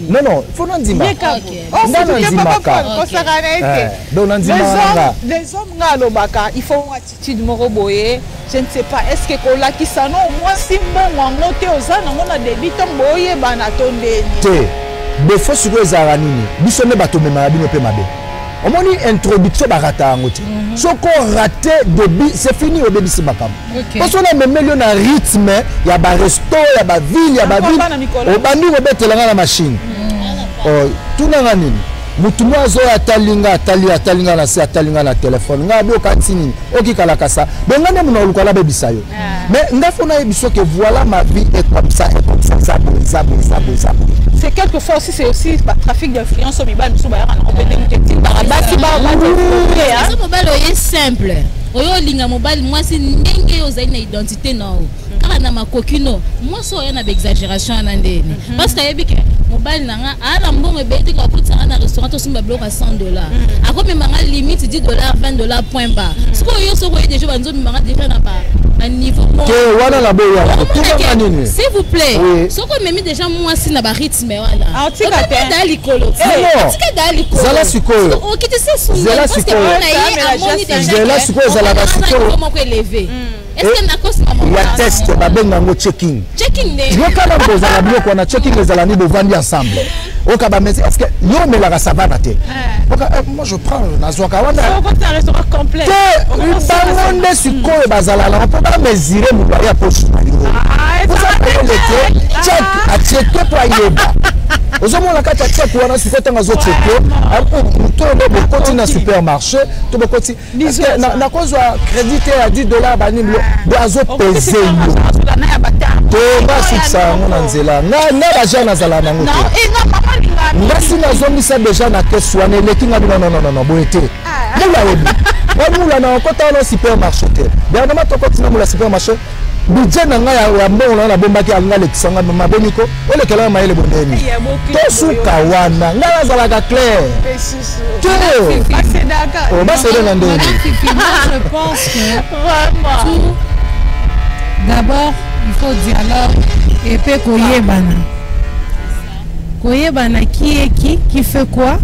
Non non, faut non ndima. Oh les hommes ngalobaka il faut une attitude moroboye je ne sais pas est-ce que kola kisano moi simbo wango te ozana ngona débito boye bana tondeni te défaut sur les aranini biso ne bato mema bino pe mabe omoni introduction barata ngote soko raté débit c'est fini au débit sibakam parce qu'on a même lieu na rythme ya ba resto ya ba ville ya ba ville au bandi ko betelanga na machine oh tout na nini mutu mwazo atalinga na se atalinga na téléphone nga bio kantini okikala kasa bengane muna olukala bebisa yo mais ngafona ebiso que voilà ma vie est comme ça ça c'est quelquefois aussi c'est aussi par trafic d'influence au mibal biso ba yana on peut détecter par basi ba ça mobile est simple oyo linga mobile moi si ndenge yo za une identité non car na makokino moi so yana ba exagération na ndeni parce que yebike mobile nanga ala mbongo ebeti ka kutsa na restaurant to simba bloc à $100 ako memanga limite $10 $20 point bas siko yo soko déjà banzo memanga déjà na ba un niveau que wana la boya tout nini s'il vous plaît soko memi déjà moi si na ba rythme wana antika te dali kolo antika dali kolo zala sikoyo okitise sunga zala sikoyo zala sikoyo zala ba sikoyo comment élevé est-ce que na cause maman ya test babenga ngo checking ne yo kala boza la bio kwa na checking ezala ni bovandi ensemble okaba mais est-ce que yo melaka savana te moi je prends nazwaka wana c'est un restaurant complet bangonde sikoyo bazala la on peut mesurer mu ya poche vous avez le check a checker pour yeba ozomona kata check wana sikoyo tanga zo checker to bo koti na supermarché to bo koti parce que na cause crédit à $10 bani bazo peser yo to ba suksa ngona nzela na ba jana zala na ngoto ngasi na zomisa déjà na kesu wana lekinga non boete mula obi mula na kota no supermarché te bien na matoko tina mula supermarché budget na nga ya mbongo na bomba ki anga lekisanga mama boniko ole kala mayele bondeni to suka wana nga nazala ka clair to o ba sele na ndeni je pense que tout d'abord il faut dialogue et puis koyebana qui fait quoi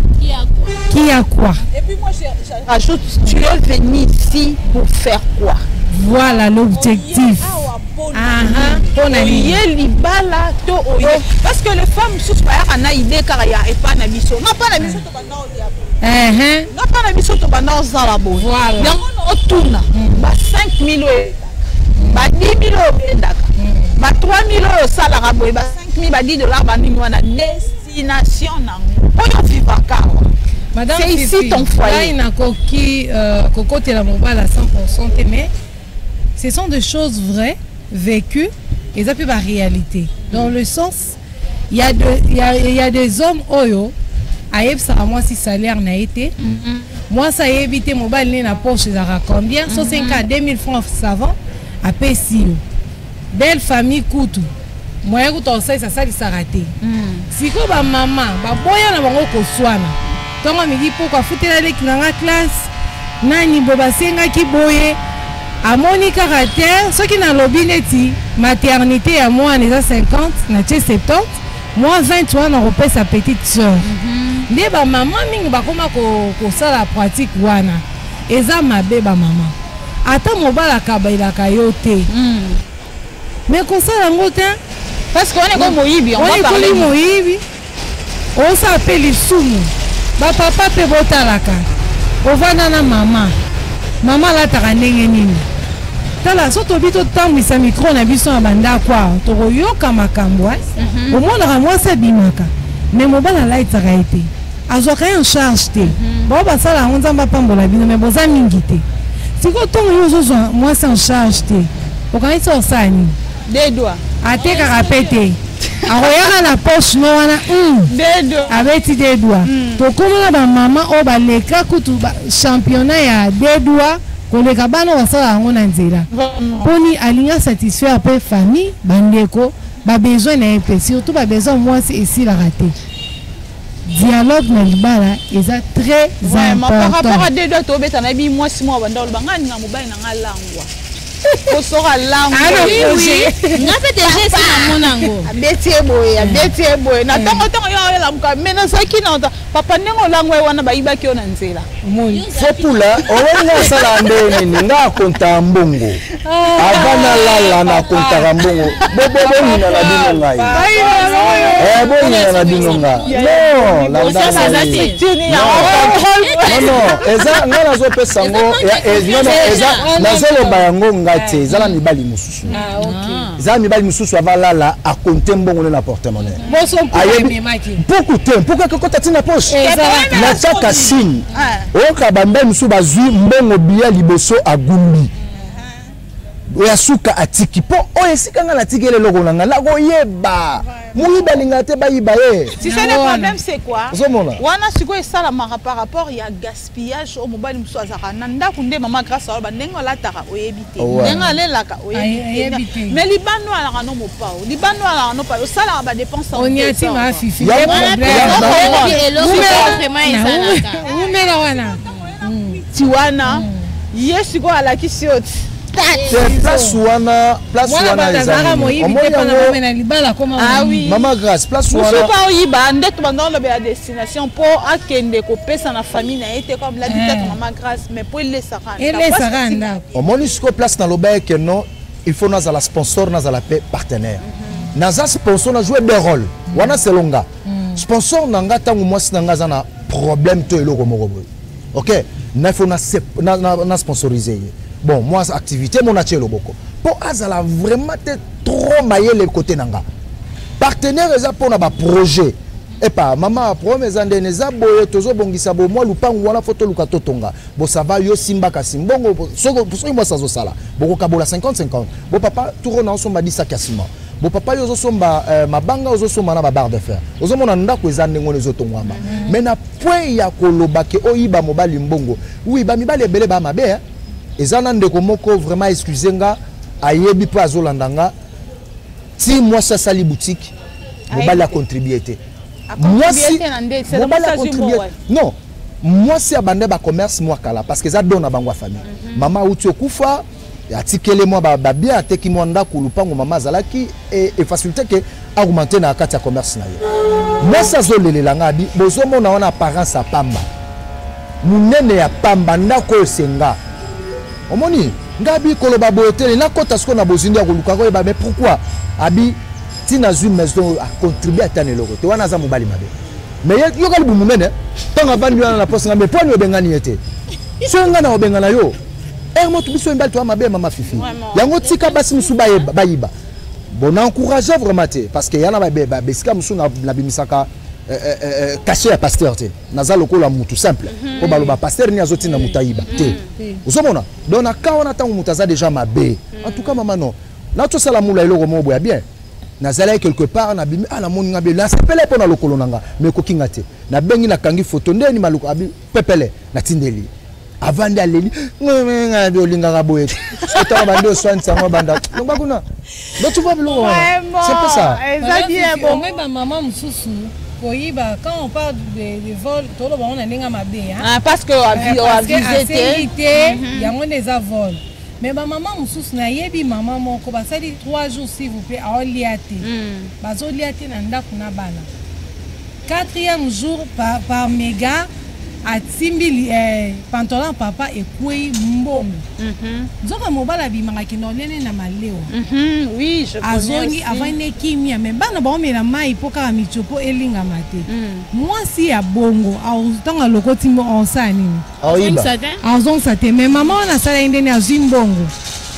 qui a quoi. Et puis moi je rajoute, tu es venu ici pour faire quoi? Voilà l'objectif. Parce que les femmes sous pas idée car il y a pas na biso. Non pas na biso to bana o non pas na biso to bana o zala bo. Voilà. Yango no tuna. Ba 5000 ba 10000 bendaka. Ba 3000 salaire boy ba 5000 ba $10 ba ningo na destination nango. Oyo vivre car. Madame, c'est ici ton foyer. Là, il y a cocotte la mobile à 100%, mais ce sont des choses vraies, vécues, et ça peut être la réalité. Dans le sens, il y a des hommes, oyo, aïeb ça moi si salaire n'a été. Moi, ça a évité mobile na poche, ça combien? 5 à 2000 francs savants, à PSI. Belle famille, coûte. Moi, ça ça raté. Si quoi, ma maman, ba boya na bango ko swana. Tonga midi pourquoi foutela leki na classe nani boba senga ki boye amoni caractère ce qui na lobi neti maternité ya moi neza 50 na 70 moi 20 na repère sa petite sœur ne ba maman mingi ba koma ko sala pratique wana eza mabe ba maman ata mobala kabaila kayote mais ko sala ngote parce qu'on est comme moyibi on va parler moyibi on s'appelle sumu. Ba papa pe botalaka ovana na mama la taka ndenge nini tala so tobito tambwisa micro na biso na banda kwa tokoyoka makambo omonaka mwasi abimaka me mobala alaitaka ye te azwaka ye en charge te bao basala yango nzambe apambola bino me boza mingi te sikoyo ntongo yo ozozwa mwasi en charge te okanisi osala nini atekaka pe te akoyaka na poche no wana abeti dedwa tokomona bamama oyo baleka kutu championnat ya dedwa koleka bana basala yango na nzela mponi alinga satisfaire mpe famille bandeko babesoin na ye mpe surtout babesoin mwasi esilaka te dialogue na libala eza très important. Par rapport à dedwa tobeta na bi mwasi mwa banda oloba nga ninga mobali na nga langwa kosora lango oui nga fait déjà ça na monango betie boye na tango yo la muka mena saki na papa nengo lango wana bayiba ki ona nzela fopula owenga sala ndeni ninga konta mbongo abana lala na konta mbongo bobo nina na bino ngai bonina na bino ngai non la non eza ngana zo pesa ngo eza nazelo bayango ngate ezala mibali mususu ezala mibali mususu avalala a compter mbongo na porte-monnaie pourquoi que quand tu na poche na chaka signe oka bamba mususu bazui mbongo bia liboso agumbi oya suka atiki po oya sikanga na tikele loko na ngala go yeba muiba lingate bayiba ye tu sais le problème c'est quoi wana siko esala mara par rapport ya gaspillage au mobile mususu azaka nanda kunde mama grâce à bandengo lataka oyebite ndenga lelaka oyebite mais libano ala no mopao libano ala no pa osala ba dépense on y a ti ma fifi umela wana tiwana yesiko ala kisioti place wana maman grâce place wana pas oyiba ndeto banda lobe ya destination pour akende ko pesa na famille na été comme la dite maman grâce mais pour les saranda au monisco place na lobe que non il faut naza la sponsor naza la partenaire naza sponsor na jouer des rôles wana selonga sponsor nanga tangu mwasi nanga za na problème to eloko moko OK na faut na sponsoriser. Bon, moi, activité, mon atelier beaucoup. Pour Azala, vraiment, trop maillé les côtés nanga. Partenaire, ils pour un projet. Et pas, maman, promet, ils ont boye, tozo bongisa bo, moi, lupa, ou la photo, luka totonga. Bon, ça va, yo simba kasim. Bon, moi, ça zo sala. Bon, kabola 50-50. Bon, papa, tout le monde, on m'a dit ça quasiment. Bon, papa, yo somba, ma banga, yo somba na barre de fer. Ozo mon anda, ko ezande ngone zo tongwamba. Mais na point ya koloba ke oyiba mobali mbongo. Oui, ba mi ba lebele ba mabe, hein. Et ça, ndeko moko vraiment excusenga ayebi po azolandanga ti moi ça sali boutique mobali a contribué te moi si mobali a contribué non moi si abande ba commerce moi kala parce que ça donne à bangwa famille maman uti okufa atikele moi ba bien ateki moi ndako lupango mama zalaki et facilité que augmenter na kati ya commerce na yo moi ça zolelelanga bi bozomo na wana apparence à pamba munene ya pamba ndako senga omoni ngabi koloba boyotele na kota sko na bozindi ya koluka ko ba mais pourquoi abi tina zu maison a contribuer à tane loko te wana za mobali mabe mais yo kali bumunene tanga bandi wana na poste ngambe poni obengani yete so ngana obengana yo mo tu biso mbali to mabe mama fifi yango tika basi musuba bayiba bon encourager vraiment te parce que yana ba beba besika musu na bimisaka caché à pasteur te naza lokola mutu simple ko baloba pasteur ni azoti na mutayiba te uzomona donc na ka wana tangu mutaza déjà mabe en tout cas maman non na to sala mula iloko mo boya bien nazala quelque part na bimi na moni ngabe la sepele pona lokolo nanga mais ko kinga te na bengi na kangi photo ndeni maluko abi pepele na tindeli avant d'aller ngabe olinga ka boye to ba ndo soin sango banda donc bakuna donc tu vois c'est pas ça ça bien bon mais maman mususu koyiba quand on parle de vol tolo ba on ndinga mabe hein parce que a visité yango des vol mais ma maman mususu na yebi maman moko basali 3 jours s'il vous plaît a liate bazo liate na ndako na bana 4e jour par méga atimbi pantalon papa ekwei mbongo nzoka mobala bimanga kinolene na maleo oui je connais azongi avane kimia mais bana ba omela mai poka michopo elinga mate moi si ya bongo autanga lokoti mo onsani azong sate mais maman na sala indeni azimbongo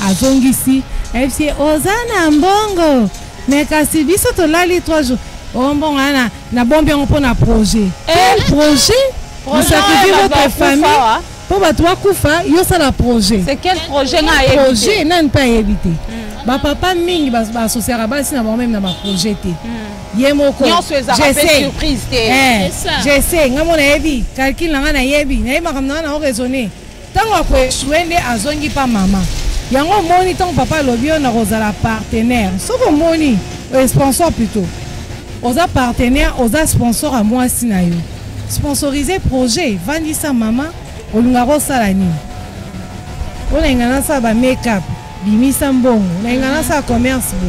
azongisi fc ozana mbongo mais kasi biso to lali 3 jours ombongo na bombi on pona projet projet vous sacrifiez votre famille pour battre kufa yo ça la projet c'est quel projet na projet n'a pas évité ba papa mingi ba associer basi na ba même na ba projet te yemoko j'essaie ngamona yebi calcul nga na yebi na yeba kamna na raisonner tango ko échouer azongi pa mama yango moni tango papa lobio na rozala partenaire soko moni sponsor plutôt oza partenaire oza sponsor à moi sinayo sponsoriser projet vandisa mama olungaro sala nini on engana sa ba make-up bimisa mbongo na engana sa commerce bo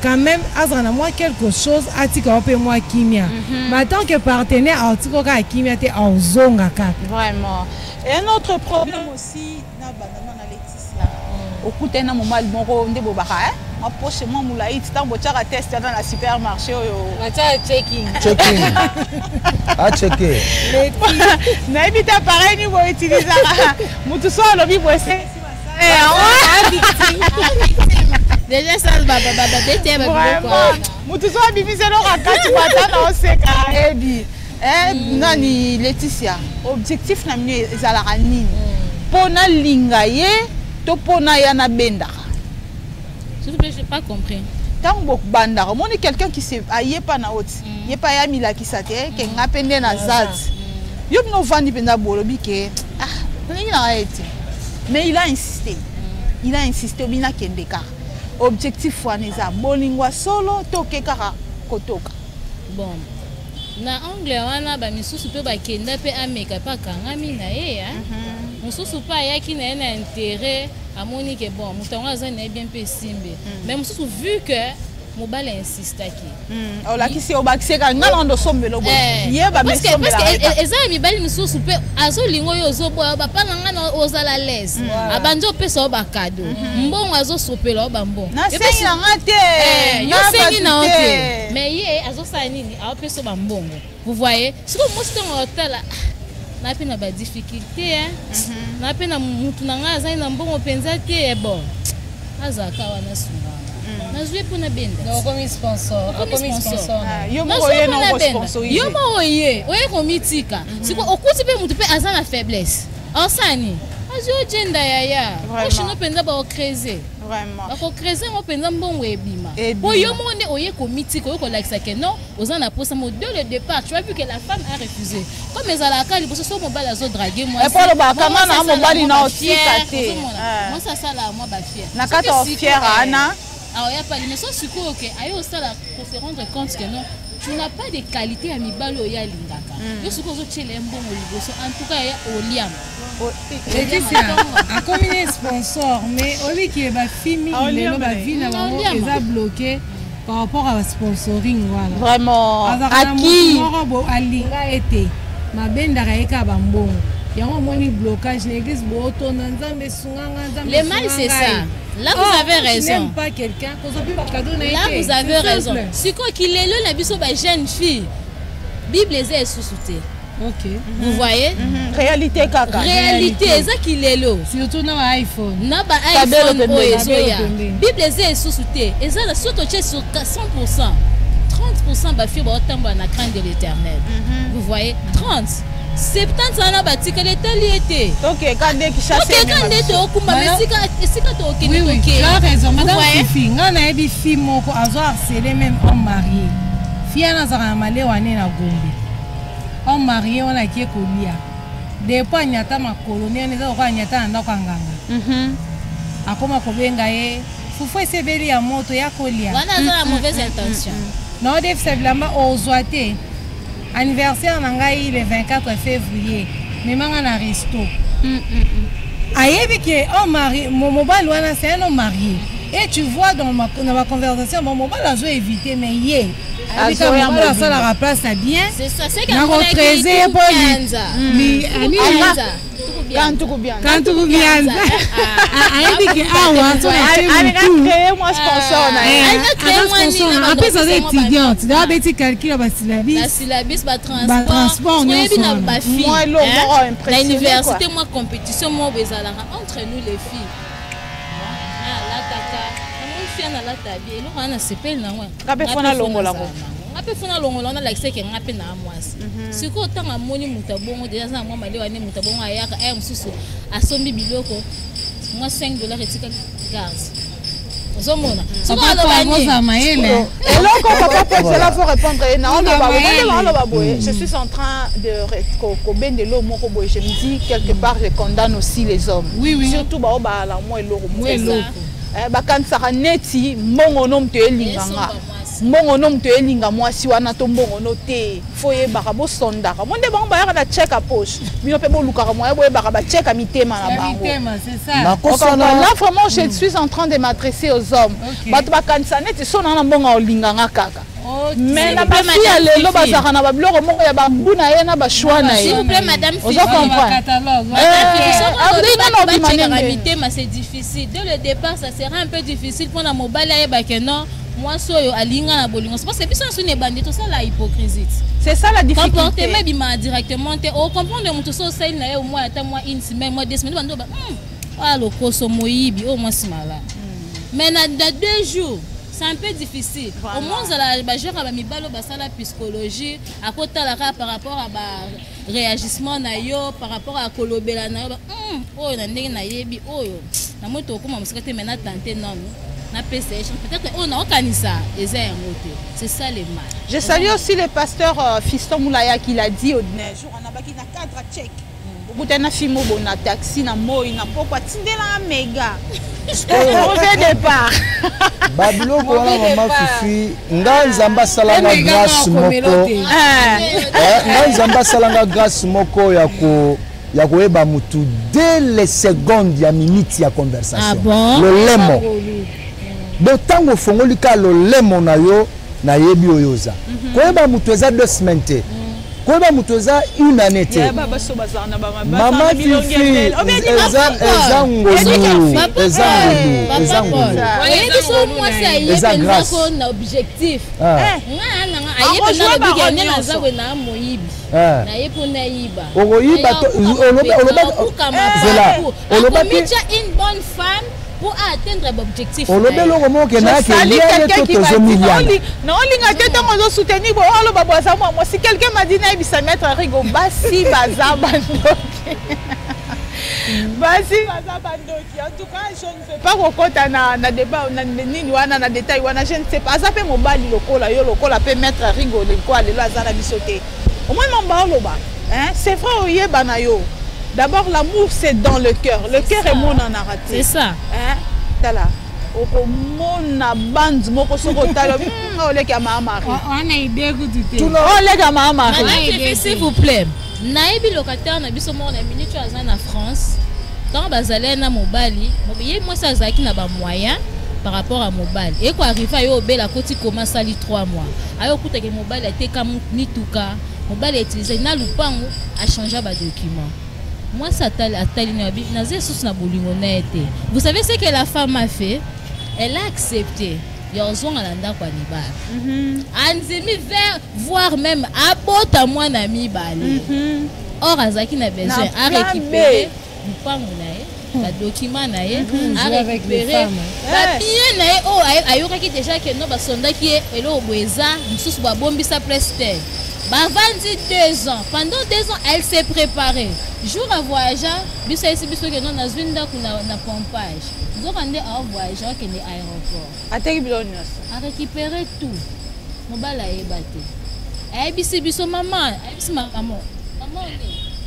quand même azana moi quelque chose atika ope moi kimia mais tant que partenaire atiko ka kimia te azonga kaka vraiment et un autre problème aussi na banana na Laetitia okute na moma moko ndebo baka ma poche moi moulaï tango tchaka test dans la supermarché oyo acha checking a checker na ebita pareil ni bo utiliser mutu so lobi bosse déjà ça baba bete ba quoi mutu so bimisa lo rakati bata na oseka ebi nani Laetitia objectif na mine ezala nini pona linga ye to pona ya na benda. Je n'ai pas compris. Tant que banda, on est quelqu'un qui se aille pas na haute, y pas ya mila qui s'attend, qui n'a peine na zat. Yop no vandi penda bolobi que il a été. Mais il a insisté. Il a insisté bina kendeka. Objectif fwaneza bolingwa solo toke kaka kotoka. Bon. Na anglais wana ba misusu pe ba kenda pe ameka pa kangami na ye ya. Misusu pa ya ki na intérêt à Monique bon, moutonga zane bien peu simbe. Mais misusu vu que mobile insiste qui. Oh la ki si obakse ka ngala ndo sombelo bo. Yeba me sombela. Parce que eza mi bali misusu pe azo lingo yo zo bo ba pa ngana ozala l'aise. Abanjo pe so ba cadeau. Mbongo azo sopela ba mbongo. Na sengi na ngate. Yo sengi na ngate. Mais ye azo sa nini a pe so ba mbongo. Vous voyez? Si vous mostez en hôtel na pe na ba difficulté hein. Na pe na mutu na nga za na mbongo penza te bon. Azaka wana sunga. Na jouer pour na benda. Donc comme sponsor, comme sponsor. Yo mo oye no sponsoriser. Yo mo oye, oye komitika. Siko okuti pe mutu pe aza na faiblesse. Osani, bazio gender yaya oshino penza ba ocréser vraiment ba ocréser mo penza mbongo ebima po yo monde oye comité ko lakisa que non aux en apposa mo dès le départ tu as vu que la femme a refusé comme ezalaka liboso so mobala zo draguer moi et pour le bakama na mobali na otika te moi ça sala moi ba fier na kata fier ana alors il y a pas mais ça siko OK ayo sala pour se rendre compte que non tu n'as pas de qualité à mibalo ya lingaka yo siko zo chele mbongo liboso en tout cas ya oliam a combien de sponsors mais au lieu qu'il y ait ma fille la vie n'a pas bloqué par rapport à la sponsoring voilà vraiment à qui alinga été ma benda kaeka bambongo yango moni blocage l'église boto na nzambe sunganga nzambe le mal c'est ça là vous avez raison pas quelqu'un là vous avez raison c'est quoi qu'il est là la biso ba jeune fille bible est sous-souté. OK. Vous voyez? Réalité kaka. Réalité, c'est ça qu'il est là. Surtout dans iPhone. Na ba iPhone oyezoya. Bible est sous-souté. Et ça surtout sur 100%. 30% ba fi ba otamba na crainte de l'Éternel. Vous voyez? 30. 70 ans ba tika l'étalité. OK, quand dès qui chasse. OK, quand dès to kumba mesika to OK. Oui, tu as raison. Madame Fifi, ngana ebi fi moko azo harceler même homme marié. Fiana za male wane na gombe. Homme marié on a qui kolia. Des fois nyata makoloni on eza ko nyata ndako nganga. Akoma kobenga ye. Fufu sebeli ya moto ya kolia. Wana za la mauvaise intention. Non def seblama ozoate. Anniversaire nangai le 24 février. Memanga na resto. Ayebi que homme marié, mon mobile wana c'est un homme marié. Et tu vois dans ma conversation, mon mobile a joué éviter mais hier. Avec ça la place ça bien. C'est ça, c'est qu'on a créé pour lui. Quand tu bien. Ayebi que awa so na créé moi sponsor na. Après ça étudiante, là petit calcul ba syllabus. La syllabus ba transport. Moi la université moi compétition moi bezala entre nous les filles. Na la tabi lo kana sepel na ngwa ngape fona longola ngo ngape fona longola na like seke ngape na amwasi siko tanga moni mutabongo deja za mwa malewa ne mutabongo ayaka ay mususu asombi biloko mwa $5 etika gaz ozomona siko alobani eloko papa pour cela faut répondre na on va boye je suis en train de bendelo moko boye je me dis quelque part je condamne aussi les hommes surtout ba la moi eloko bakanisaka neti mbongo no mto elinganga mbongo no mto elinga mwasi wana to mbongo no te foyebaka bosondaka monde bango bayaka na check a poche bino pe bolukaka moya boyebaka ba check a mitema na bango là vraiment je suis en train de m'adresser aux hommes bato bakanisa neti sona na mbongo olinganga kaka mais na basi ya lelo bazaka na babiloko moko ya bambuna ye na bashwa na ye s'il vous plaît madame Fifi on comprend c'est difficile dès le départ ça sera un peu difficile pour la mobile ya que non moi soyo alinga na bolingo parce que biso sone bandit tout ça la hypocrisie c'est ça la difficulté comportement bima directement te o comprendre mutu so sai na ye au moins ata moi une semaine moi 2 semaines bando ba ah le koso moyibi au moins simala mais na 2 jours c'est un peu difficile. Au moins, la gère à mibalo basala psychologie à côté la par rapport à réagissement na yo par rapport à kolobela na yo oh na ndenge na yebi oh na moto ko mamusika maintenant tenter non na PCH peut-être on a organisa les ngote c'est ça le mal. Je salue aussi le pasteur Fiston Moulaya qui l'a dit au dernier jour on a baki na cadre check. Butana fimo bona taxi na moi na pokwa tindela mega. Au départ. Babilo kona mama Fifi nganzamba salanga grâce moko. Nganzamba salanga grâce moko ya koeba mutu dès les secondes ya minutes ya conversation. Ah bon? Le lemo. Botango fongolika le lemo na yo na yebi oyoza. Koeba mutu eza 2 semaines te. Koeba mutu eza 1 année te. Maman Fifi eza ngolu. Eza ngolu. Oyebi so moi ça yé penza na objectif. Aye penza bigene na zawe na moyibi. Na ye pona yiba. Oyiba oloba une bonne femme pour atteindre l'objectif. Olobelo komo ke na ke quelqu'un qui va non linga te tango zo soutenir bo alo baboza moi si quelqu'un m'a dit na bisa mettre rigo basi bazaba Vas-y, en tout cas, je ne sais pas pourquoi tu as un débat, un détail, je ne sais pas. Ça peut mobile local, peut mettre rigoler quoi, les lazara bisoté. Au moins, c'est vrai, oui, banayo. D'abord, l'amour, c'est dans le cœur. Le cœur est mon narratif. C'est ça. T'as là. Okomona bande moko soko talo oleka mama on a idée que tu oleka mama s'il vous plaît naïbi locataire na biso mo na minute azana na France quand bazalé na mobali mobiye moi ça zaki na ba moyen par rapport à mobali et quoi arrive à yo bela koti commence ali 3 mois ayo kuta ke mobali a teka nituka mobali utiliser na lupango a changer ba document. Moi ça atali na bi na zesus na bolingo na été. Vous savez ce que la femme a fait? Elle a accepté. Yozon alanda kwa nibal. Anzimi vers voir même abota moi na mi balé. Or azaki na besoin à récupérer du pango na la document na à récupérer la bien na ayoka ki déjà que no ba sonda ki elo boeza mususu ba bombisa prestel. Bah 22 ans. Pendant 2 ans, elle s'est préparée. Jour à voyager, biso esi biso que non na zwinda kuna na pompage. Nous avons un voyage qui est aéroport. A récupérer tout. Mobile a ébatté. Et puis c'est biso maman, c'est maman. Maman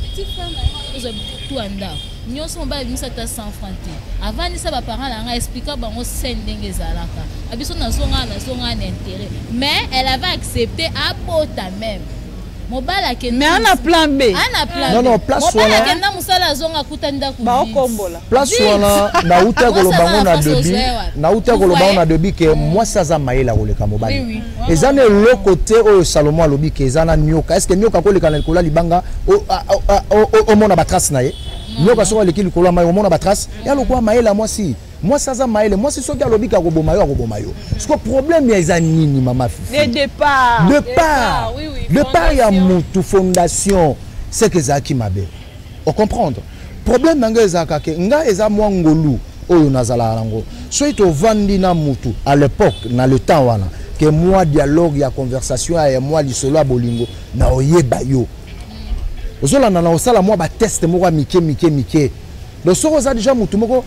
petite femme a tout anda. Nous sommes pas mis à s'enfanter. Avant ça va parents là expliquer bango scène dengue zalaka. Abiso na zonga intérêt. Mais elle avait accepté à pota même. Mais on a plan B. Non, non, place où on place où on a naouta kolobango na debi. Naouta kolobango na debi que moi ça za maïla koleka mobali. Et ça n'est le côté au Salomon alobi que ça na nyoka. Est-ce que nyoka koleka na kola libanga au mona batrace na ye? Nyoka so leki likola maï au mona batrace. Ya lokwa maïla moi si. Moi ça za maïla moi si so ka lobi ka kobomayo akobomayo. Parce que problème ya za nini mama fifi. Le départ. Le part y a mutu fondation c'est que ça qui m'abe. On comprendre. Problème nanga ezaka ke nga eza mwa ngolu oyo nazala rango. So ito vandi na mutu à l'époque na le temps wana que moi dialogue ya conversation ya moi lisolo bolingo na oyeba yo. Ozola na osala moi ba test moko mike. Donc so oza déjà mutu moko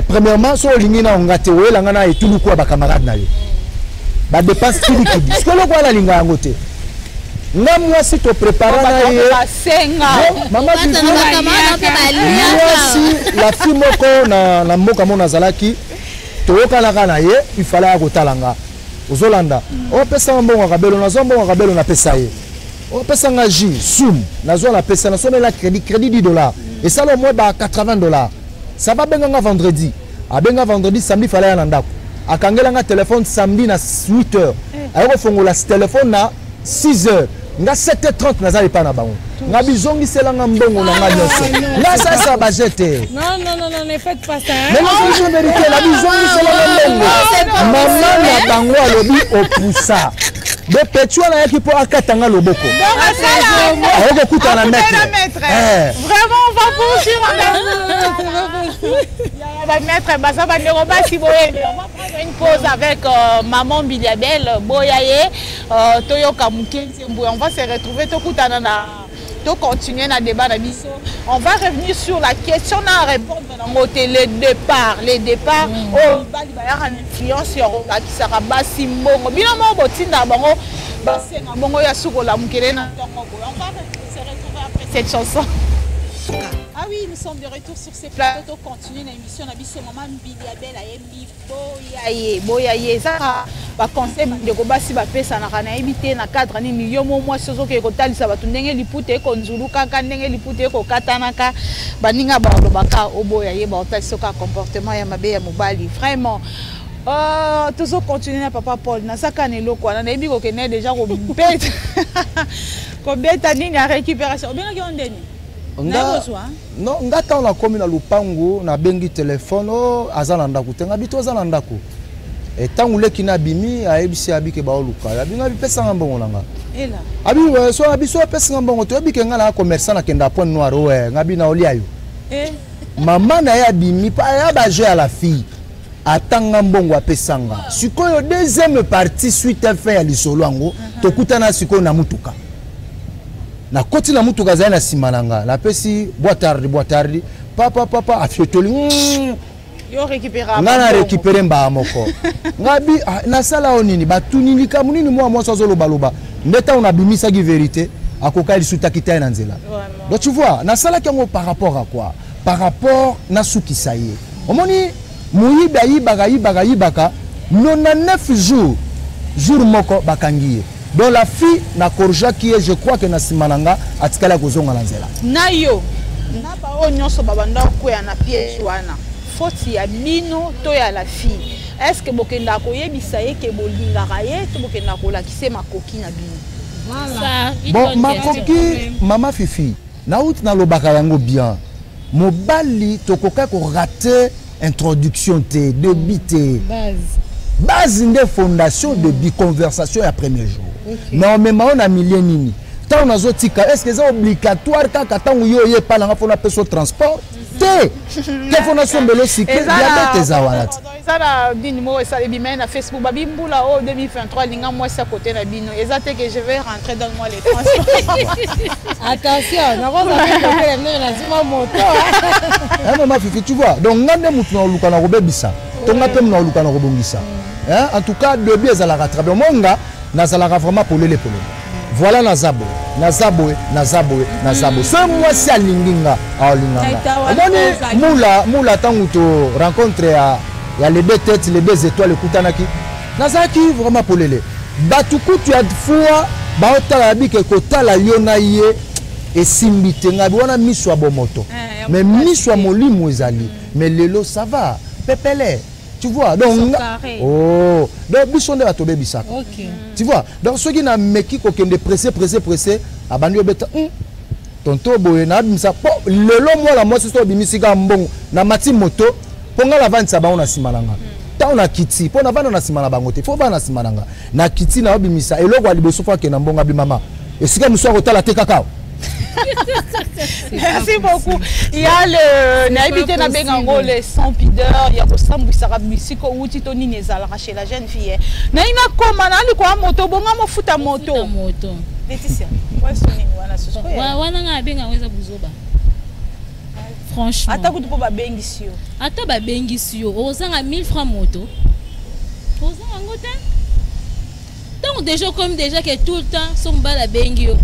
premièrement so olingi na ngate oyela ngana etulu kwa ba camarade na yo. Ba dépense kidi. Ce que lo kwa la linga yango te. Nga moi si to prépare maman la fille moko na mboka mona zalaki to kala kana ye il fallait akotalanga ozolanda o pesa mbongo kabelo na zo mbongo kabelo na pesa ye o pesa nga ji sum na zo na pesa na so la crédit $10 et ça le mois ba $80 ça va benga vendredi a benga vendredi samedi fallait ya na ndako akangela nga téléphone samedi na 8h ayoko fongola téléphone na 6h nga 7h30 nazali pa na bango nga bizongi selanga mbongo na nga nyonso là ça va jeter non ne faites pas ça mais non je vérité la bizongi selanga mbongo maman na bango alobi opusa de petua na yaki po akatanga loboko ayoko kuta na maître vraiment on va poursuivre va mettre basa ba neroba si boye on va prendre une pause avec maman Biliabel boyaye toyoka mukenzi mbo on va se retrouver tokutana na to continuer na débat na biso on va revenir sur la question na répondre dans côté les départs oh bali ba ya influence yo ka kisaka basi mbongo bino mo botinda bango basi na bongo ya sukola mukele na tongo on va se retrouver après cette chanson. Ah oui, nous sommes de retour sur ces plateaux. Continuer l'émission Nabiso Maman Biliabel ayembi boyaye ça ba conseil de kobasi ba pesa na kana ebité na cadre ni million moi sozo ke kotalisa batu ndenge lipute ko nzulu kaka ndenge lipute ko katanaka baninga ba lobaka oboyaye ba otalisa ka comportement ya mabe ya mobali vraiment toujours continuer na papa Paul na sakane loko na ebi ko kene déjà ko bête ko bête nini à récupération bien ki ondeni non ngata on a commis na lupango na bengi téléphone o azana ndako tenga bito azana ndako et tangu leki na bimi ayebisi abike ba oluka abinga bipesa ngambongo nanga ela abi so abiso pesa ngambongo to bike ngala commerçant na kenda point noir ouais ngabi na olia yo maman na ya bimi pa ya ba jeu à la fille atanga mbongo apesanga sikoyo deuxième partie suite fin ya lisolo ngo tokutana sikoyo na mutuka na koti na mutuka za na simananga na pesi boîte tardi papa afietoli yo récupérer ngana récupérer mba moko ngabi na sala onini batunini kamunini moi ça zolo baloba ndeta on abimisa ki vérité akoka lisuta kita na nzela. Donc tu vois na sala kango par rapport à quoi? Par rapport na sukisa ye omoni muyiba yibaka 99 jours moko bakangiye. Donc la fille na korja qui est, je crois que na simananga atikala kozonga na nzela na yo na ba o nyonso babanda ko ya na piège wana faute ya bino to ya la fille. Est-ce que bokenda ko yebisa ye ke bolingaka ye to bokenda ko lakise makoki na bino? Voilà. Bon makoki mama Fifi na out na lobaka yango bien mobali tokoka ko rater introduction te début te base de fondation de biconversation à premier jour. Non mais on a milliers nini tant on a zotika est-ce que c'est obligatoire quand on yo pas na fona peso transport te que fondation de le cycle il y a des awalat ça la bini mo ça les bimen na Facebook babi mbula o 2023 linga moi ça côté na bino ezate que je vais rentrer dans moi les transports. Attention na ko za faire na zima moto hein maman Fifi tu vois donc ngande mutu na luka na robebisa to ngape na luka na robongisa hein en tout cas de bien za la rattraper monga na za la vraiment pour les voilà Nazabo. Ce mois-ci à Linginga, moula tangu to rencontre à les deux têtes, les deux étoiles, le Kutanaki. Nazaki vraiment pour les. Batuku tu as fois, baota la bi ke kota la yonaye et simbite ngabi wana miswa bomoto. Mais miswa molimo ezali. Mais lelo ça va. Pepele. Tu vois, donc oh, donc bison de la tobe bisaka. OK. Tu vois, donc ceux qui n'a meki ko kende pressé abandi obeta tonto boye na bimisa po lelo moi la moi so bimisika mbongo na mati moto ponga la vente ba ona simananga. Ta ona kiti po na vana na simana bango te. Fo ba na simananga. Na kiti na obimisa eloko ali boso fa ke na mbonga bi mama. Esika muso ko tala te kakao. Merci beaucoup. Il y a le naibité na bengango les sans pudeur, il y a ko sambwisaka bisiko uti to nini ezalaka chez la jeune fille. Na ina koma na ali kwa moto bonga mofuta moto. Laetitia, quoi sonner wana soso. Wana nga benga weza buzoba. Franchement. Ata kutu po ba bengisi yo. Ata ba bengisi yo, ozanga 1000 francs moto. Ozanga ngota. Donc déjà comme déjà que tout le temps son bala bengi yo.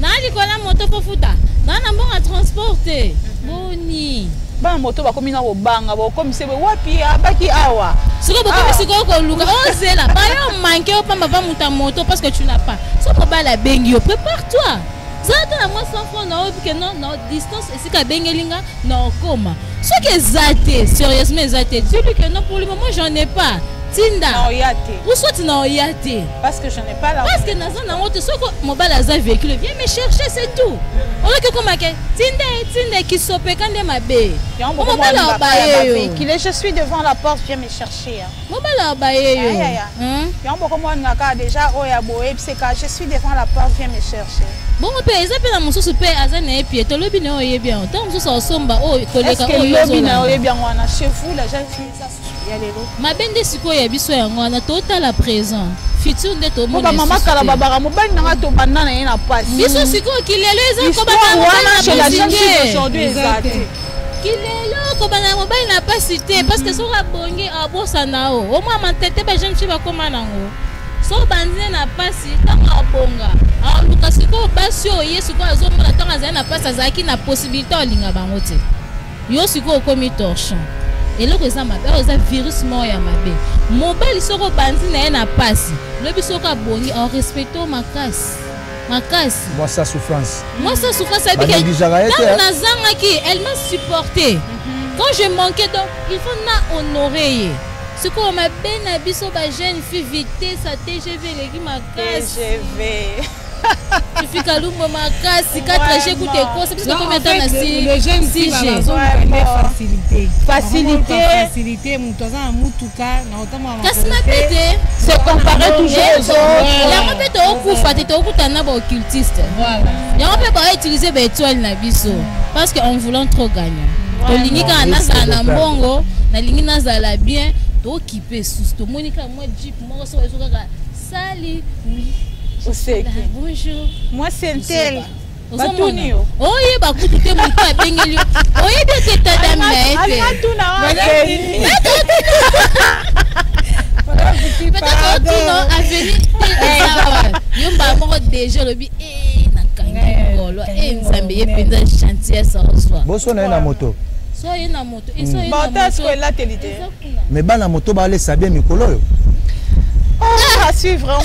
Nali kola moto po futa. Nana mbonga transporter. Boni. Ba moto ba komina ko banga ba komise be wapi abaki awa. Siko ba komisi ko luka ozela. Ba yo manqué o pamba ba muta moto parce que tu n'as pas. Soko ba la bengi yo, prépare-toi. Zata na moi 100 francs na obi que non distance esika bengelinga na koma. Ce que zate sérieusement zate. Dis-lui que non pour le moment j'en ai pas. Tinda. Non yate. Où soit non yate. Parce que je n'ai pas la. Parce que dans un autre soko mobile aza véhicule viens me chercher c'est tout. On a que comme que Tinda qui sope quand de ma bé. Je suis devant la porte viens me chercher. Mobile abaye yo. Yango comme on a déjà oya boye pseka je suis devant la porte viens me chercher. Bon pe ezapela na mususu pe aza na epi to lobi na oye bien. Tant mususu osomba o koleka o lobi na oye bien wana chez vous la jeune fille ça ya lelo. Ma bende siko ya biso yango na tota la présent. Futur de to monde. Maman kala babara mobali na to banana na na passe. Biso siko kilelo eza ko bana wana chez la jeune fille aujourd'hui exact. Kilelo ko bana mobali na pas cité parce que soka bonge abosa nao. Au moins mantete ba jeune fille ba koma nango. So banzine na pasi tanga bonga. Ah luka siko basio yesu ko azomona tanga za na pasi azaki na possibilité olinga bango te. Yo siko komi torchon. Et là que ça m'a fait un virus mort ya mabe. Mobile soko banzine na pasi. Lobi soka bongi en respectant ma casse. Moi sa souffrance. Moi sa souffrance ça dit elle m'a supporté. Quand je manquais donc il faut na honorer. Ce qu'on m'a bien abisso ba jeune fille vitesse à TGV les qui ma casse. TGV. Tu fais kalumbo ma casse 4G coûte quoi c'est parce que combien de temps na si les jeunes filles facilité mutoza na mutuka na otama ma casse ma pété c'est comparé toujours aux autres la mapete okufa te okutana ba occultiste voilà ya mapete ba utiliser ba étoile na biso parce que en voulant trop gagner to lingika na sana mbongo na lingina zala bien to occupé sous to monika moi jeep moi so ezoka sali oui. Bonjour. Moi c'est un tel. Batuni yo. Oye bakutu te moto abengeli yo. Oye de te tadame na ete. Peut-être aveni yomba moko déjà lobi nakangi ngolo nzambe ye penza chantier sans soi. Boso na na moto. Soyez na moto et soyez na moto. Mais bana moto ba aller sabia mikolo yo. À suivre,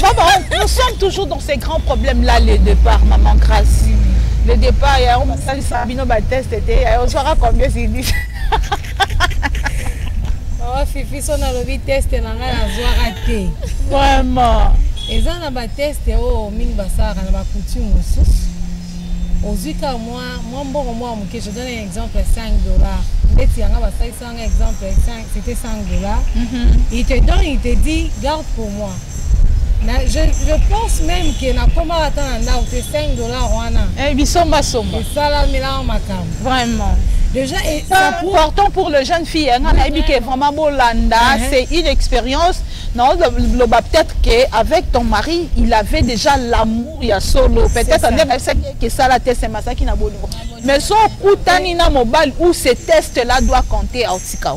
nous sommes toujours dans ces grands problèmes-là, les départs, maman Grace. Le départ, il y a un Sabino Bateste, on saura combien c'est dit. Oh, Fifi, son a le test, on a la raté. Vraiment. Et ça, on a testé, oh, mine bassar, on a coutume aussi. Aux yeux qu'à moi, je donne un exemple, $5. Dès qu'il y a un exemple, c'était $5. Il te donne, il te dit, garde pour moi. Je pense même qu'il n'a pas mal attendre $5. Eh, ils sont ma somme. Et ça, là, mais là, on m'a calme. Vraiment. Déjà, et c'est important pour le jeune fille. Vraiment c'est une expérience. Non, peut-être qu'avec ton mari, il avait déjà l'amour, il y a solo. Peut-être que ça la test c'est ça qui n'a pas. Mais son koutani na mobile où ce test-là doit compter à Otika.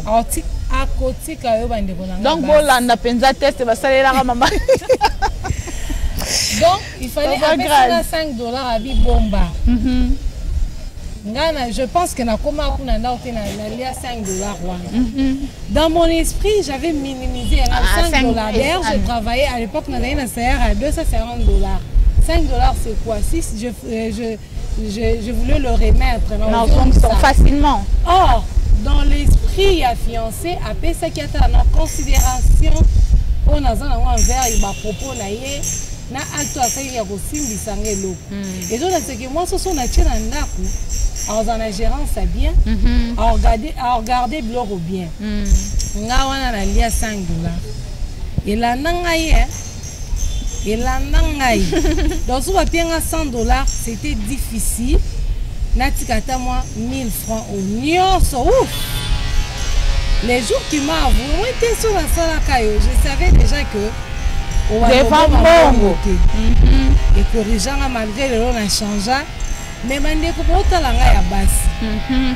Donc bolanda penza test basalela maman. Donc il fallait avec $5 à Bibomba. Je pense que na koma kuna na $5. Dans mon esprit, j'avais minimisé $5. D'ailleurs, je travaillais à l'époque dans un salaire à $250. $5 c'est quoi? Si je voulais le remettre facilement. Or, dans l'esprit, il y a fiancé, après ça qui est en considération, on a un verre, il m'a proposé na acte à ça il y a aussi bisangelo. Et donc c'est que moi ce sont na tchena ndaku, en la gérance bien, à regarder bloro bien. Nga wana na lia $5. Et la nangaye, dans ce papier $100, c'était difficile. Natikata moi 1000 francs au nyonso. Ouf. Les jours qui m'a avoué, moi j'étais sur la salle à Kayo, je savais déjà que devant Bongo et que les gens malgré le on a changé. Mais mandeko botala nga ya basi.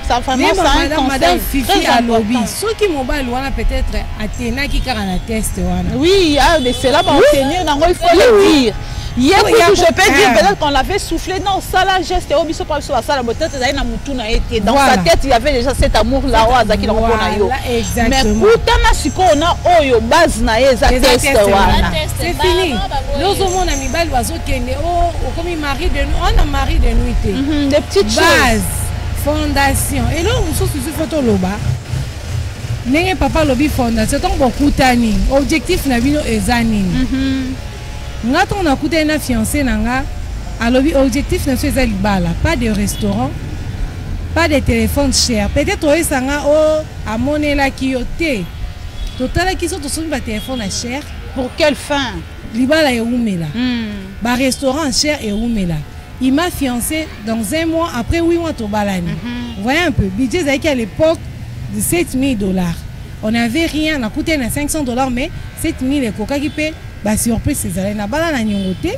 Ça vraiment ça madame Fifi à lobby. Ceux qui mobile wana peut-être Athéna qui carana test wana. Oui, c'est là pour tenir dans il faut le dire. Hier, je peux dire peut-être qu'on l'avait soufflé dans ça là geste au biso pas sur la salle peut-être na mutuna été dans sa tête il y avait déjà cet amour là au azaki na kona yo. Mais kutana siko na oyo base na eza test wana. C'est fini. Nous au monde ami bal oiseau kende oh comme mari de nous on a mari de nuit. Des petites choses. Fondation. Et là on se sur photo loba. Nenge papa lobby fondation donc beaucoup tani. Objectif na bino ezani. Nga on a coûté un fiancé nanga alors objectif ne faisait libala pas de restaurant pas de téléphone cher peut-être au sanga o à monnaie la kioté total qui sont sur le téléphone cher pour quelle fin libala et oumela ba restaurant cher et oumela il m'a fiancé dans un mois après 8 mois to balani vous voyez un peu budget avec à l'époque de $7000 on n'avait rien on a coûté $500 mais $7000 et coca qui paie ba surprise c'est na bala na nyongote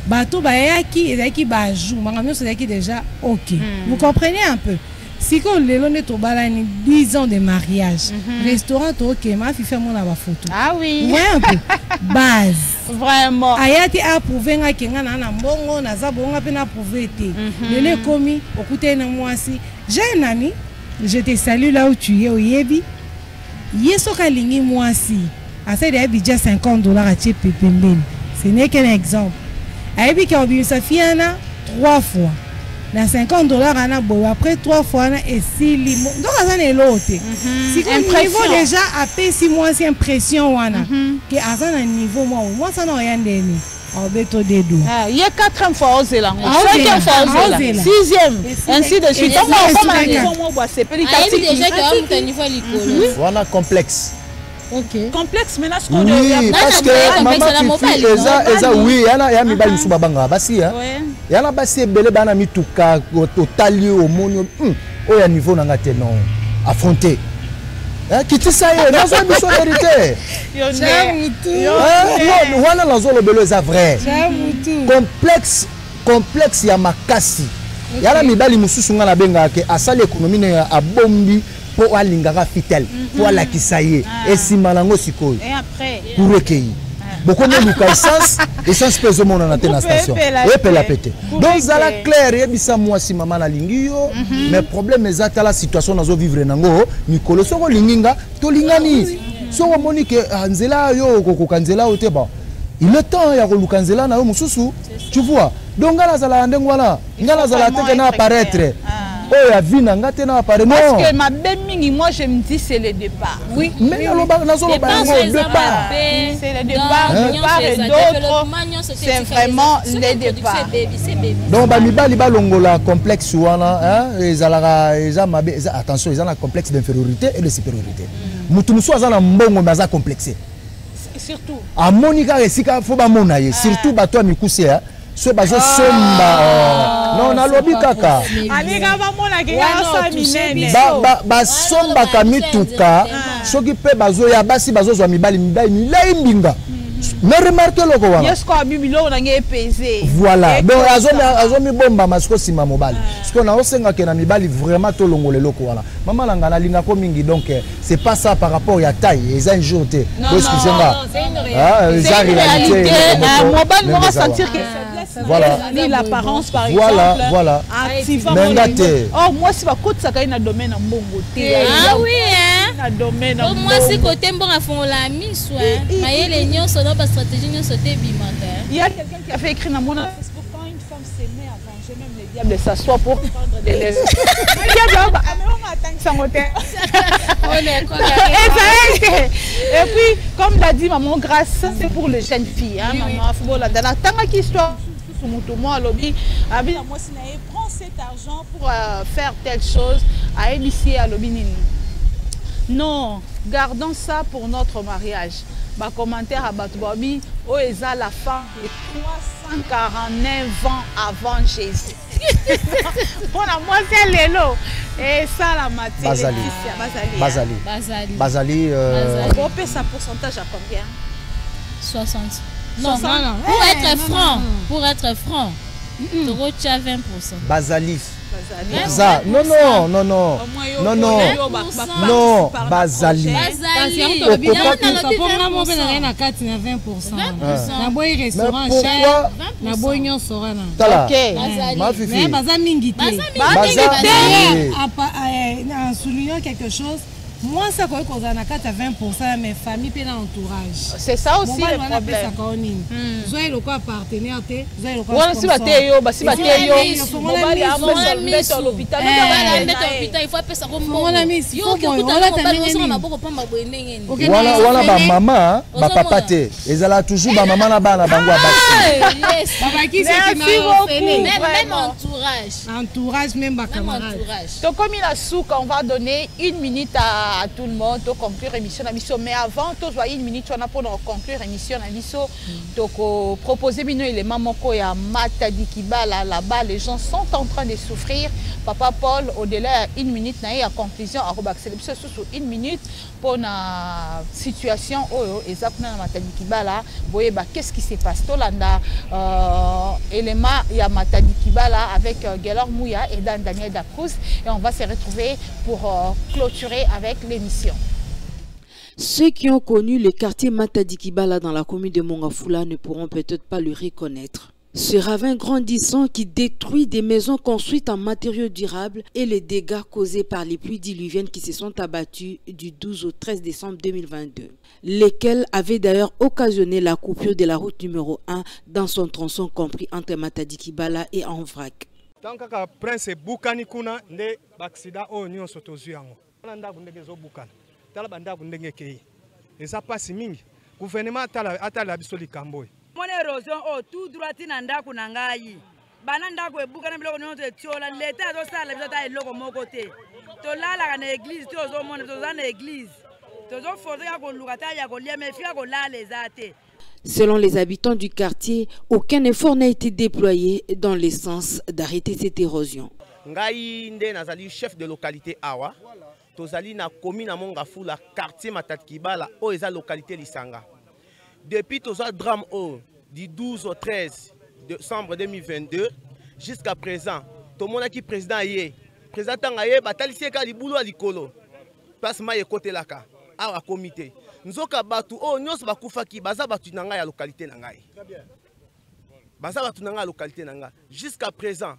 bato ba yaki ezaki ba jou mangamio c'est déjà OK vous comprenez un peu si ko lelo ne to bala ni 10 ans de mariage restaurant to OK ma fi faire mon ba photo ah oui ouais un peu base vraiment ayati approuver nga kenga na mbongo na za bonga pe na approuver te lele komi okute na mwasi j'ai un ami je te salue là où tu es oyebi yeso kalingi mwasi à ça il y a budget $50 à tirer pépembeni ce n'est qu'un exemple ayebi ka obimisa fiana 3 fois na $50 ana boy après 3 fois na esili donc ça n'est l'autre si comme niveau déjà après 6 mois c'est impression wana que à ça niveau moi ça n'a rien d'eni obeto dedo il y a 4e fois aux élan 5e fois aux élan 6e ainsi de suite donc on niveau moi bois c'est petit déjà que on niveau likolo voilà complexe. OK. Complexe mais là ce qu'on oui, parce que maman Fifi eza oui yana mibali musu babanga basi hein. Yana basi ebele bana mituka totali au monio o ya niveau nanga te non affronter. Hein qui ça y est dans une mission vérité. Non wana lazo le belo eza vrai. Complexe complexe ya makasi yala mibali mususu nga na benga ke asali économie ne a bombi po alingaka fitel po alakisa ye esima nango sikoyo et après kurekei beaucoup de essence peso mona na tena station et pe la pété donc ça la clair yebisa moi si maman na lingio mais problème ezata la situation nazo vivre nango mikolo soko linginga to lingani soko monique nzela yo kokoka nzela ote ba il est temps ya koluka nzela na yo mususu tu vois donc ngala zala ndengo wana ngala zala teke na apparaître oh ya vie na ngate na apparaître non parce que ma belle moi je me dis c'est le départ oui mais nazo lo ba départ c'est le départ de part et d'autre c'est vraiment le départ donc ba mibali ba longola complexe wana hein ezalaka ezamabe attention ezana complexe d'infériorité et de supériorité mutu musu azana mbongo baza complexé surtout a monika esika fo ba mona ye surtout bato ya mikuse ya so bazo somba non na lobi kaka alinga ba mona ke ya minene ba somba ka mituka soki pe bazo ya basi bazo zwa mibali milai mbinga mais remarquez loko wana yesko abimilo na nge pesé voilà donc azomi bomba masiko sima mobali siko na osenga ke na mibali vraiment to longole loko wana mama langa na linga ko mingi donc c'est pas ça par rapport ya taille eza un jour te excusez-moi c'est une réalité mobile moi sentir que voilà ni l'apparence par exemple voilà oh moi si ba kotsa ka ina domaine na mbongo te ah oui hein na domaine na moi si côté mbongo font la mise mayele nyonso na ba stratégie nyonso te bimaka il y a quelqu'un qui a fait écrire dans mon Facebook quand une femme s'aimait avant j'ai même le diable s'assoit pour prendre des lèvres le diable on attend ça moteur on est quoi et puis comme l'a dit maman grâce c'est pour les jeunes filles hein maman faut la dans la tanga qui histoire moi lobby abi moi si na prend cet argent pour faire telle chose à initier à lobby nini non gardons ça pour notre mariage ba commentaire à Batoubabi o eza la fin de 349 ans avant Jésus pour la moi c'est lelo et ça la matière Bazali on peut ça pourcentage à combien 60 non pour être franc Toro tcha 20%. Bazali. Non, Bazali. En soulignant quelque chose, moi, ça quand on a 20%, mes familles et l'entourage. C'est ça aussi le problème. Vous avez le quoi partenaire, vous avez le quoi sponsor. Il faut appeler ça comme maman, papa te. Ils allaient toujours ma maman là-bas, même entourage, même camarade. Donc comme il a sous, on va donner 1 minute à tout le monde pour conclure l'émission. Mais avant, tu vois 1 minute pour conclure l'émission. Donc proposer les éléments moko ya Matadi Kibala là-bas, les gens sont en train de souffrir. Papa Paul, au-delà 1 minute, à conclusion, à accélérer sur 1 minute pour la situation exactement Matadi Kibala. Qu'est-ce qui se passe? Tolanda élément ya Matadi Kibala avec Gaylor Mouya et Daniel Dacruz, et on va se retrouver pour clôturer avec l'émission. Ceux qui ont connu le quartier Matadi Kibala dans la commune de Mongafula ne pourront peut-être pas le reconnaître. Ce ravin grandissant qui détruit des maisons construites en matériaux durables et les dégâts causés par les pluies diluviennes qui se sont abattues du 12 au 13 décembre 2022, lesquels avaient d'ailleurs occasionné la coupure de la route numéro 1 dans son tronçon compris entre Matadi Kibala et Anvrak. Tant que prince Boukani kuna nde accident o nyo sotozu yango. Nanda kundenge zo Boukani. Tala banda kundenge kei. Eza pasi mingi. Gouvernement atala bisoli kamboy. Mon érosion tout droit nanda kunangai. Bananda ko Boukani biloko nyo tiola l'état do sala bisota eloko moko te. To lala na église to zo mona to za na église. To zo foto ya ko lukata ya ko lia me fia ko lala ezate. Selon les habitants du quartier, aucun effort n'a été déployé dans le sens d'arrêter cette érosion. Ngai nde nazali chef de localité awa. Tozali na commune na Mongafula quartier Matadi Kibala o eza localité Lisanga. Depuis toza drame du 12 au 13 décembre 2022 jusqu'à présent. Tout le monde qui est président yé. Président Tangaye, batalisi ka libulu a likolo. Place ma yekote laka. Awa comité. Nzoka batu o nyos bakufaki baza batu nanga ya localité nangai. Baza batu nanga localité nanga. Jusqu'à présent,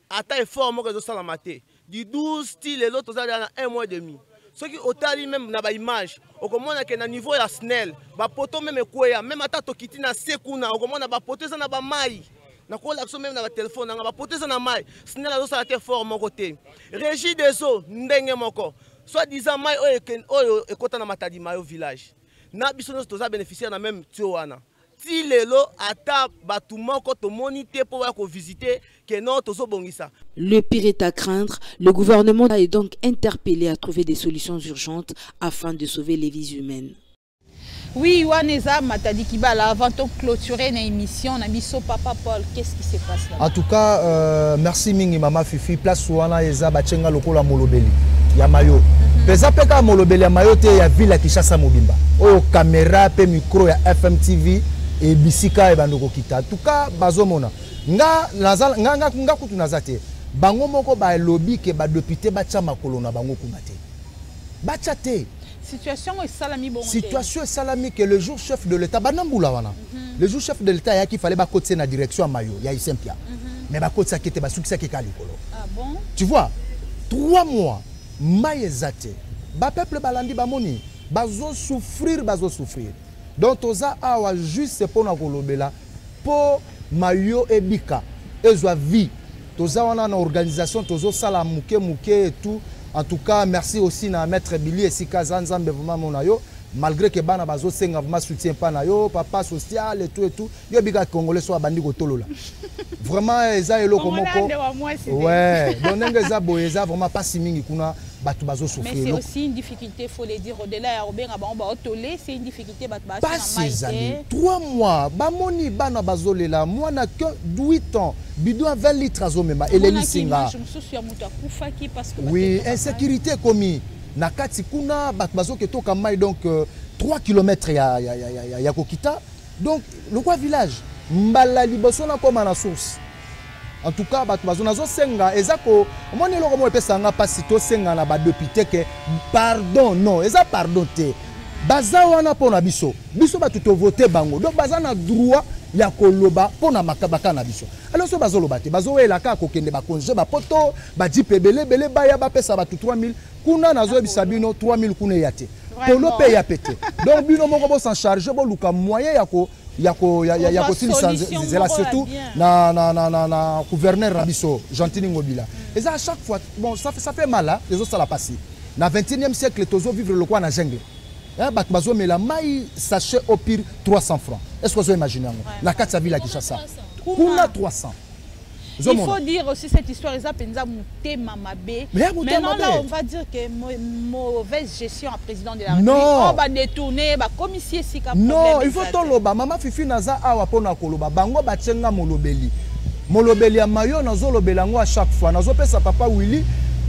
ata effort mo rezo salamate. Du 12 style et l'autre dans 1 mois et demi. Ce qui otali même na ba image, okomona ke na niveau ya SNEL, ba poto même ekoya, même ata tokiti na sekuna, okomona ba poto za na ba mai. Na ko la même na ba téléphone na ba poto za na mai. SNEL azo sala te fort mon côté. Régie des eaux ndenge moko. Soit disant mai oyo ekota na matadi mayo village. Na biso no toza bénéficiaire na même tioana. Si lelo ata batu moko to moniter pour ko visiter que non tozo bongisa. Le pire est à craindre. Le gouvernement est donc interpellé à trouver des solutions urgentes afin de sauver les vies humaines. Oui, Waneza Matadi Kibala, avant de clôturer l'émission, on a mis son papa Paul. Qu'est-ce qui se passe là? En tout cas, merci Mingi Mama Fifi. Place Wana Eza Bachenga Lokola Molobeli. Yamayo. Pesa peka Molobeli Yamayo te ya ville ya Kishasa Mobimba. O caméra pe micro ya FM TV et bisika e bandoko kita. En tout cas, bazomona. Nga kutu nazate. Bango moko ba lobby ke ba député ba tcha makolo na bango kunate. Ba tchate. Situation est salami bon. Situation est salami que le jour chef de l'État banambula wana. Le jour chef de l'État qu'il fallait ba côté na direction à Mayo, ya Isempia. Mais ba côté ça qui était ba succès qui kali kolo. Ah bon? Tu vois, 3 mois maïezate. Ba peuple balandi ba moni, bazo souffrir. Donc toza awa juste pour na kolobela pour Mayo et Bika. Ezwa vie. Toza wana na organisation tozo sala muke et tout. En tout cas, merci aussi à Maître Billy et Sika Zanzambe vraiment monayo. Malgré que bana bazo senga vraiment soutien pas nayo, papa social et tout. Yo biga congolais soit bandi ko tolola. Vraiment eza elo komoko. Ouais, donc ngeza boeza vraiment pas si mingi kuna batu bazo souffrir. Mais c'est aussi une difficulté, faut le dire au-delà ya obenga ba otolé, c'est une difficulté batu bazo na maïté. 3 mois, ba moni bana bazo lela, moi na que 8 ans. Bidon 20 litres à Zomema et les Lissinga. Oui, insécurité commis. Nakati kuna batbazo ke toka mai donc 3 km ya kokita. Donc le quoi village mbala liboso na koma na source. En tout cas batbazo nazo senga ezako moni loko mo pesa nga pasi to senga na ba député que pardon non, eza pardon te. Baza wana pona biso. Biso batu to voter bango. Donc baza na droit ya koloba pona makabaka na biso. Alors so bazo lobate bazo elaka ko kende ba konje ba poto ba dipebele bele ba ya ba pesa batu 3000 kuna nazo bisabino 3000 kuna yate. Polo pe ya pété. Donc bino moko bo s'en charger bo luka moyen ya ko c'est là surtout na gouverneur Rabiso Gentini Ngobila. Et ça à chaque fois bon ça fait mal hein les autres ça la passé. Na 21e siècle tozo vivre le quoi na jungle. Bazo mais la maille sachet au pire 300 francs. Est-ce que vous imaginez la carte sa ville à Kinshasa. On a 300. Il faut dire aussi cette histoire est penza muté mamabe. Maintenant là on va dire que mauvaise gestion à président de la République. On va détourner ba commissaire si ka problème. Non, il faut toloba mama Fifi naza awa pona koloba bango batyenga molobeli. Molobeli ya mayo nazo lobela ngo à chaque fois nazo pesa papa Willy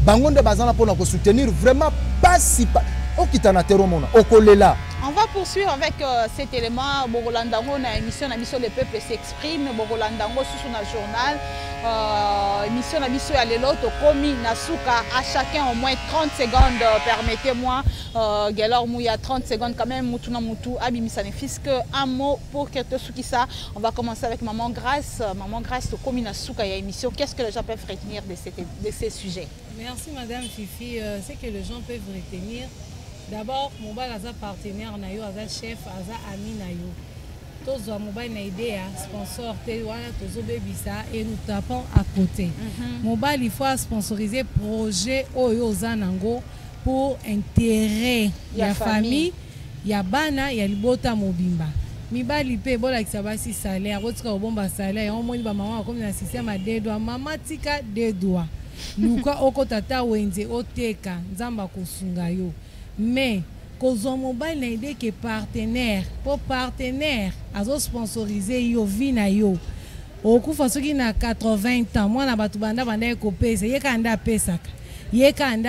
bango nde bazana pona ko soutenir vraiment pas si on va poursuivre avec cet élément. Borolandango na émission Le Peuple s'exprime. Borolandango sous son journal. Émission Nabiso à l'élote Komi Nasuka à chacun au moins 30 secondes. Permettez-moi, Galor Mouya 30 secondes quand même. Moutuna Moutou Abimisane Fiske. Un mot pour Kertosukisa. On va commencer avec Maman Grâce. Maman Grâce au Komi Nasuka et émission. Qu'est-ce que les gens peuvent retenir de ces sujets? Merci Madame Fifi. C'est que les gens peuvent retenir. D'abord, Mobile Aza partenaire nayo, Aza chef, Aza ami nayo. Tous les Mobile na idée, sponsor, Tozo Bebisa et nous tapons à côté. Mobile il faut sponsoriser projet Oyo Zanango pour intérêt la famille, ya bana, ya libota mobimba. Mibali pe bola kisabasi salaire, rotika obomba salaire, on moni ba maman comme na système à deux doigts, maman tika deux doigts. Luka oko tata wenze oteka, nzamba kosunga yo. Mais Kozo Mobile na idée que partenaire pour partenaire azo sponsoriser yo vina yo okufa soki na 80 ans mwana batu banda ko pesa yekanda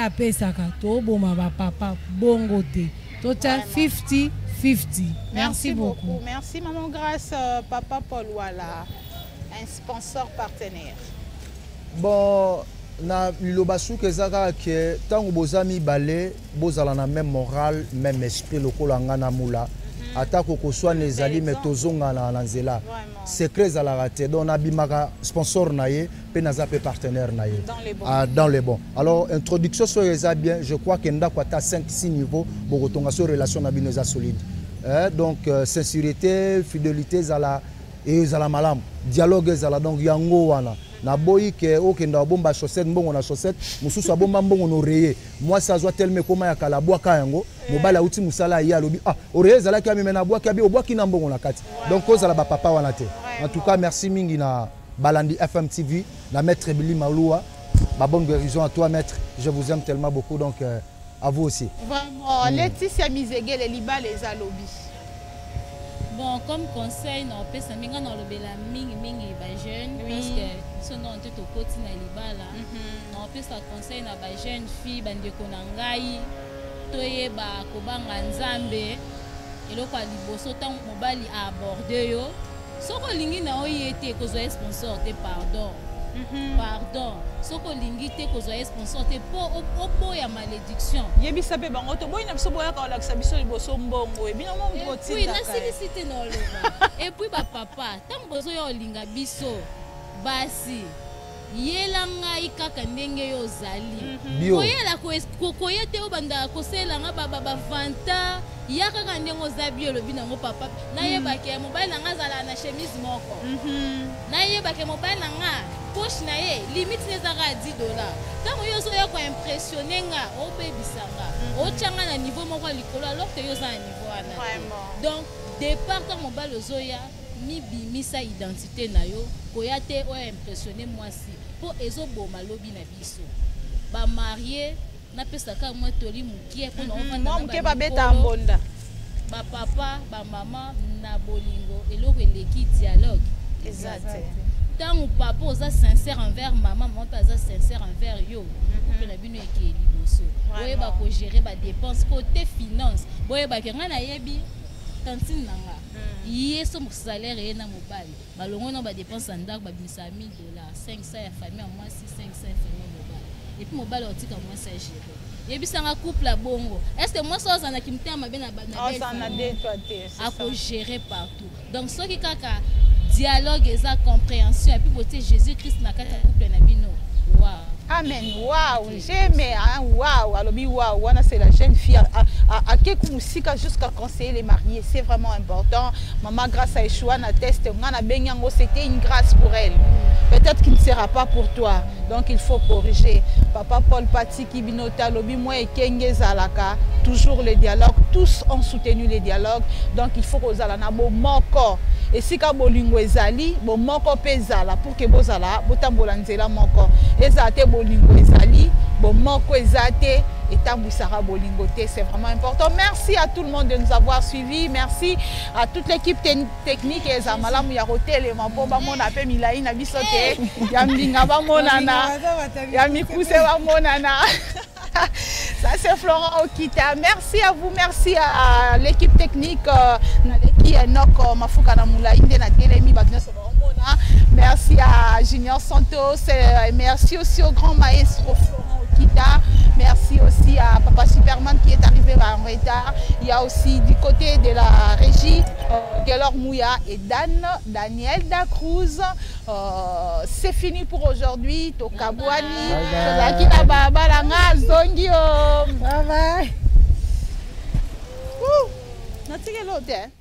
pesaka to boma ba papa bongo te tota 50-50. Merci beaucoup. Merci Maman Grâce, Papa Paul Wala. un sponsor partenaire? Bon, na lilobasu kezaka ke tango bozami balé, bozala na même morale, même esprit lokola ngana mula. Atako ko soit les ali metozonga na nzela. Secret za la raté. Donc na bimaka sponsor naie, pe naza pe partenaire naie. Dans les bons. Alors introduction sur les bien, je crois que nda kwata 5-6 niveaux bokotonga sur relation na binoza solide. Donc sincérité, fidélité zala et zala malam. Dialogue zala donc yango wana. Na boyi ke okenda bomba chaussette mbongo na chaussette mususu bomba mbongo no reye moi ça soit tellement comment ya kala bwaka yango mobala uti musala ya lobi ah oreye zala ka mena bwaka bi obwaki na mbongo na kati donc kozala ba papa wana te. En tout cas merci mingi na Balandi FM TV na maître Billy Maloua ba bonne guérison à toi maître, je vous aime tellement beaucoup donc à vous aussi. Vraiment Laetitia Mizegele liba les alobi. Bon, comme conseil, on peut s'amuser dans le bel mingi ba jeune parce que ce nom est au côté na libala. On peut ça conseil na ba jeune fille bande ko na ngai toye ba ko banga nzambe eloko liboso tant mobali a aborder yo. Soko lingi na oyete ko zo sponsor te pardon. Pardon. Soko lingi te ko zo sponsor te po ya malédiction. Yebi sape bango to boy na biso boya ka laksa biso liboso mbongo e bino mo mproti. Oui, na silicité no loba. Et puis ba papa, tant bozo yo linga biso basi. Yelanga ikaka ndenge yo zali. Koyela ko koyete obanda ko selanga baba vanta yaka kandengo zabio lobi nango papa. Na yeba ke mobile nanga zala na chemise moko. Na yeba ke mobile nanga poche na ye limite nezaka $10. Tango yo zo ya ko impressionner nga obebisanga. Ochanga na niveau moko likolo alors que yo za na niveau wana. Donc départ quand mobile ozoya mi bimisa identité na yo koyate o impressionner moi si po ezoboma lobi na biso ba marié na pesa ka moi toli mukie po na ovanda na ba beta mbonda ba papa ba mama na bolingo eloko eleki dialogue exact. Tant papa oza sincère envers maman pas sincère envers yo pour na bino ekeli liboso boye ba ko gérer ba dépenses côté finance boye ba ke ngana yebi tantine nanga yé son salaire et na mobile balongo na ba dépense ndako ba bimisa $1000 500 ya famille moi 600 famille mobile et puis mobile otika moi ça gérer yebisanga couple la bongo est-ce que moi ça za na kimtema bena ba na ça na détoité à ko gérer partout donc ce qui kaka dialogue et sa compréhension et puis beauté Jésus-Christ na kata couple na bino wow. Amen. Waouh, j'aime. Waouh, alobi waouh. Wana c'est la jeune fille à keku musika jusqu'à conseiller les mariés. C'est vraiment important. Maman grâce à Yeshua na test ngana benyango c'était une grâce pour elle. Peut-être qu'il ne sera pas pour toi. Donc il faut corriger. Papa Paul Pati Kibinota lobi moi et Kenge Zalaka toujours le dialogue. Tous ont soutenu les dialogues. Donc il faut que zalana bo moko. Et si ka bolingo ezali bo moko pezala pour que bozala botambola nzela moko. Ezate bolingo ezali bo moko ezate et tambusara bolingo te, c'est vraiment important. Merci à tout le monde de nous avoir suivis. Merci à toute l'équipe technique et Zamalamu ya hotel et mapomba mona pe milai na bisote ya mbinga ba monana ya mikuse ba monana. Ça c'est Florent Okita. Merci à vous, merci à l'équipe technique qui est Noko Mafuka na Mula Inde na Telemi Batna Sobomona. Merci à Junior Santos et merci aussi au grand maestro Florent Okita. Merci aussi à Papa Superman qui est arrivé en retard. Il y a aussi du côté de la régie Gelor Mouya et Daniel Dacruz. C'est fini pour aujourd'hui. Tokabwani, Tokakina Baba Langa Zongio. Bye bye. Not to get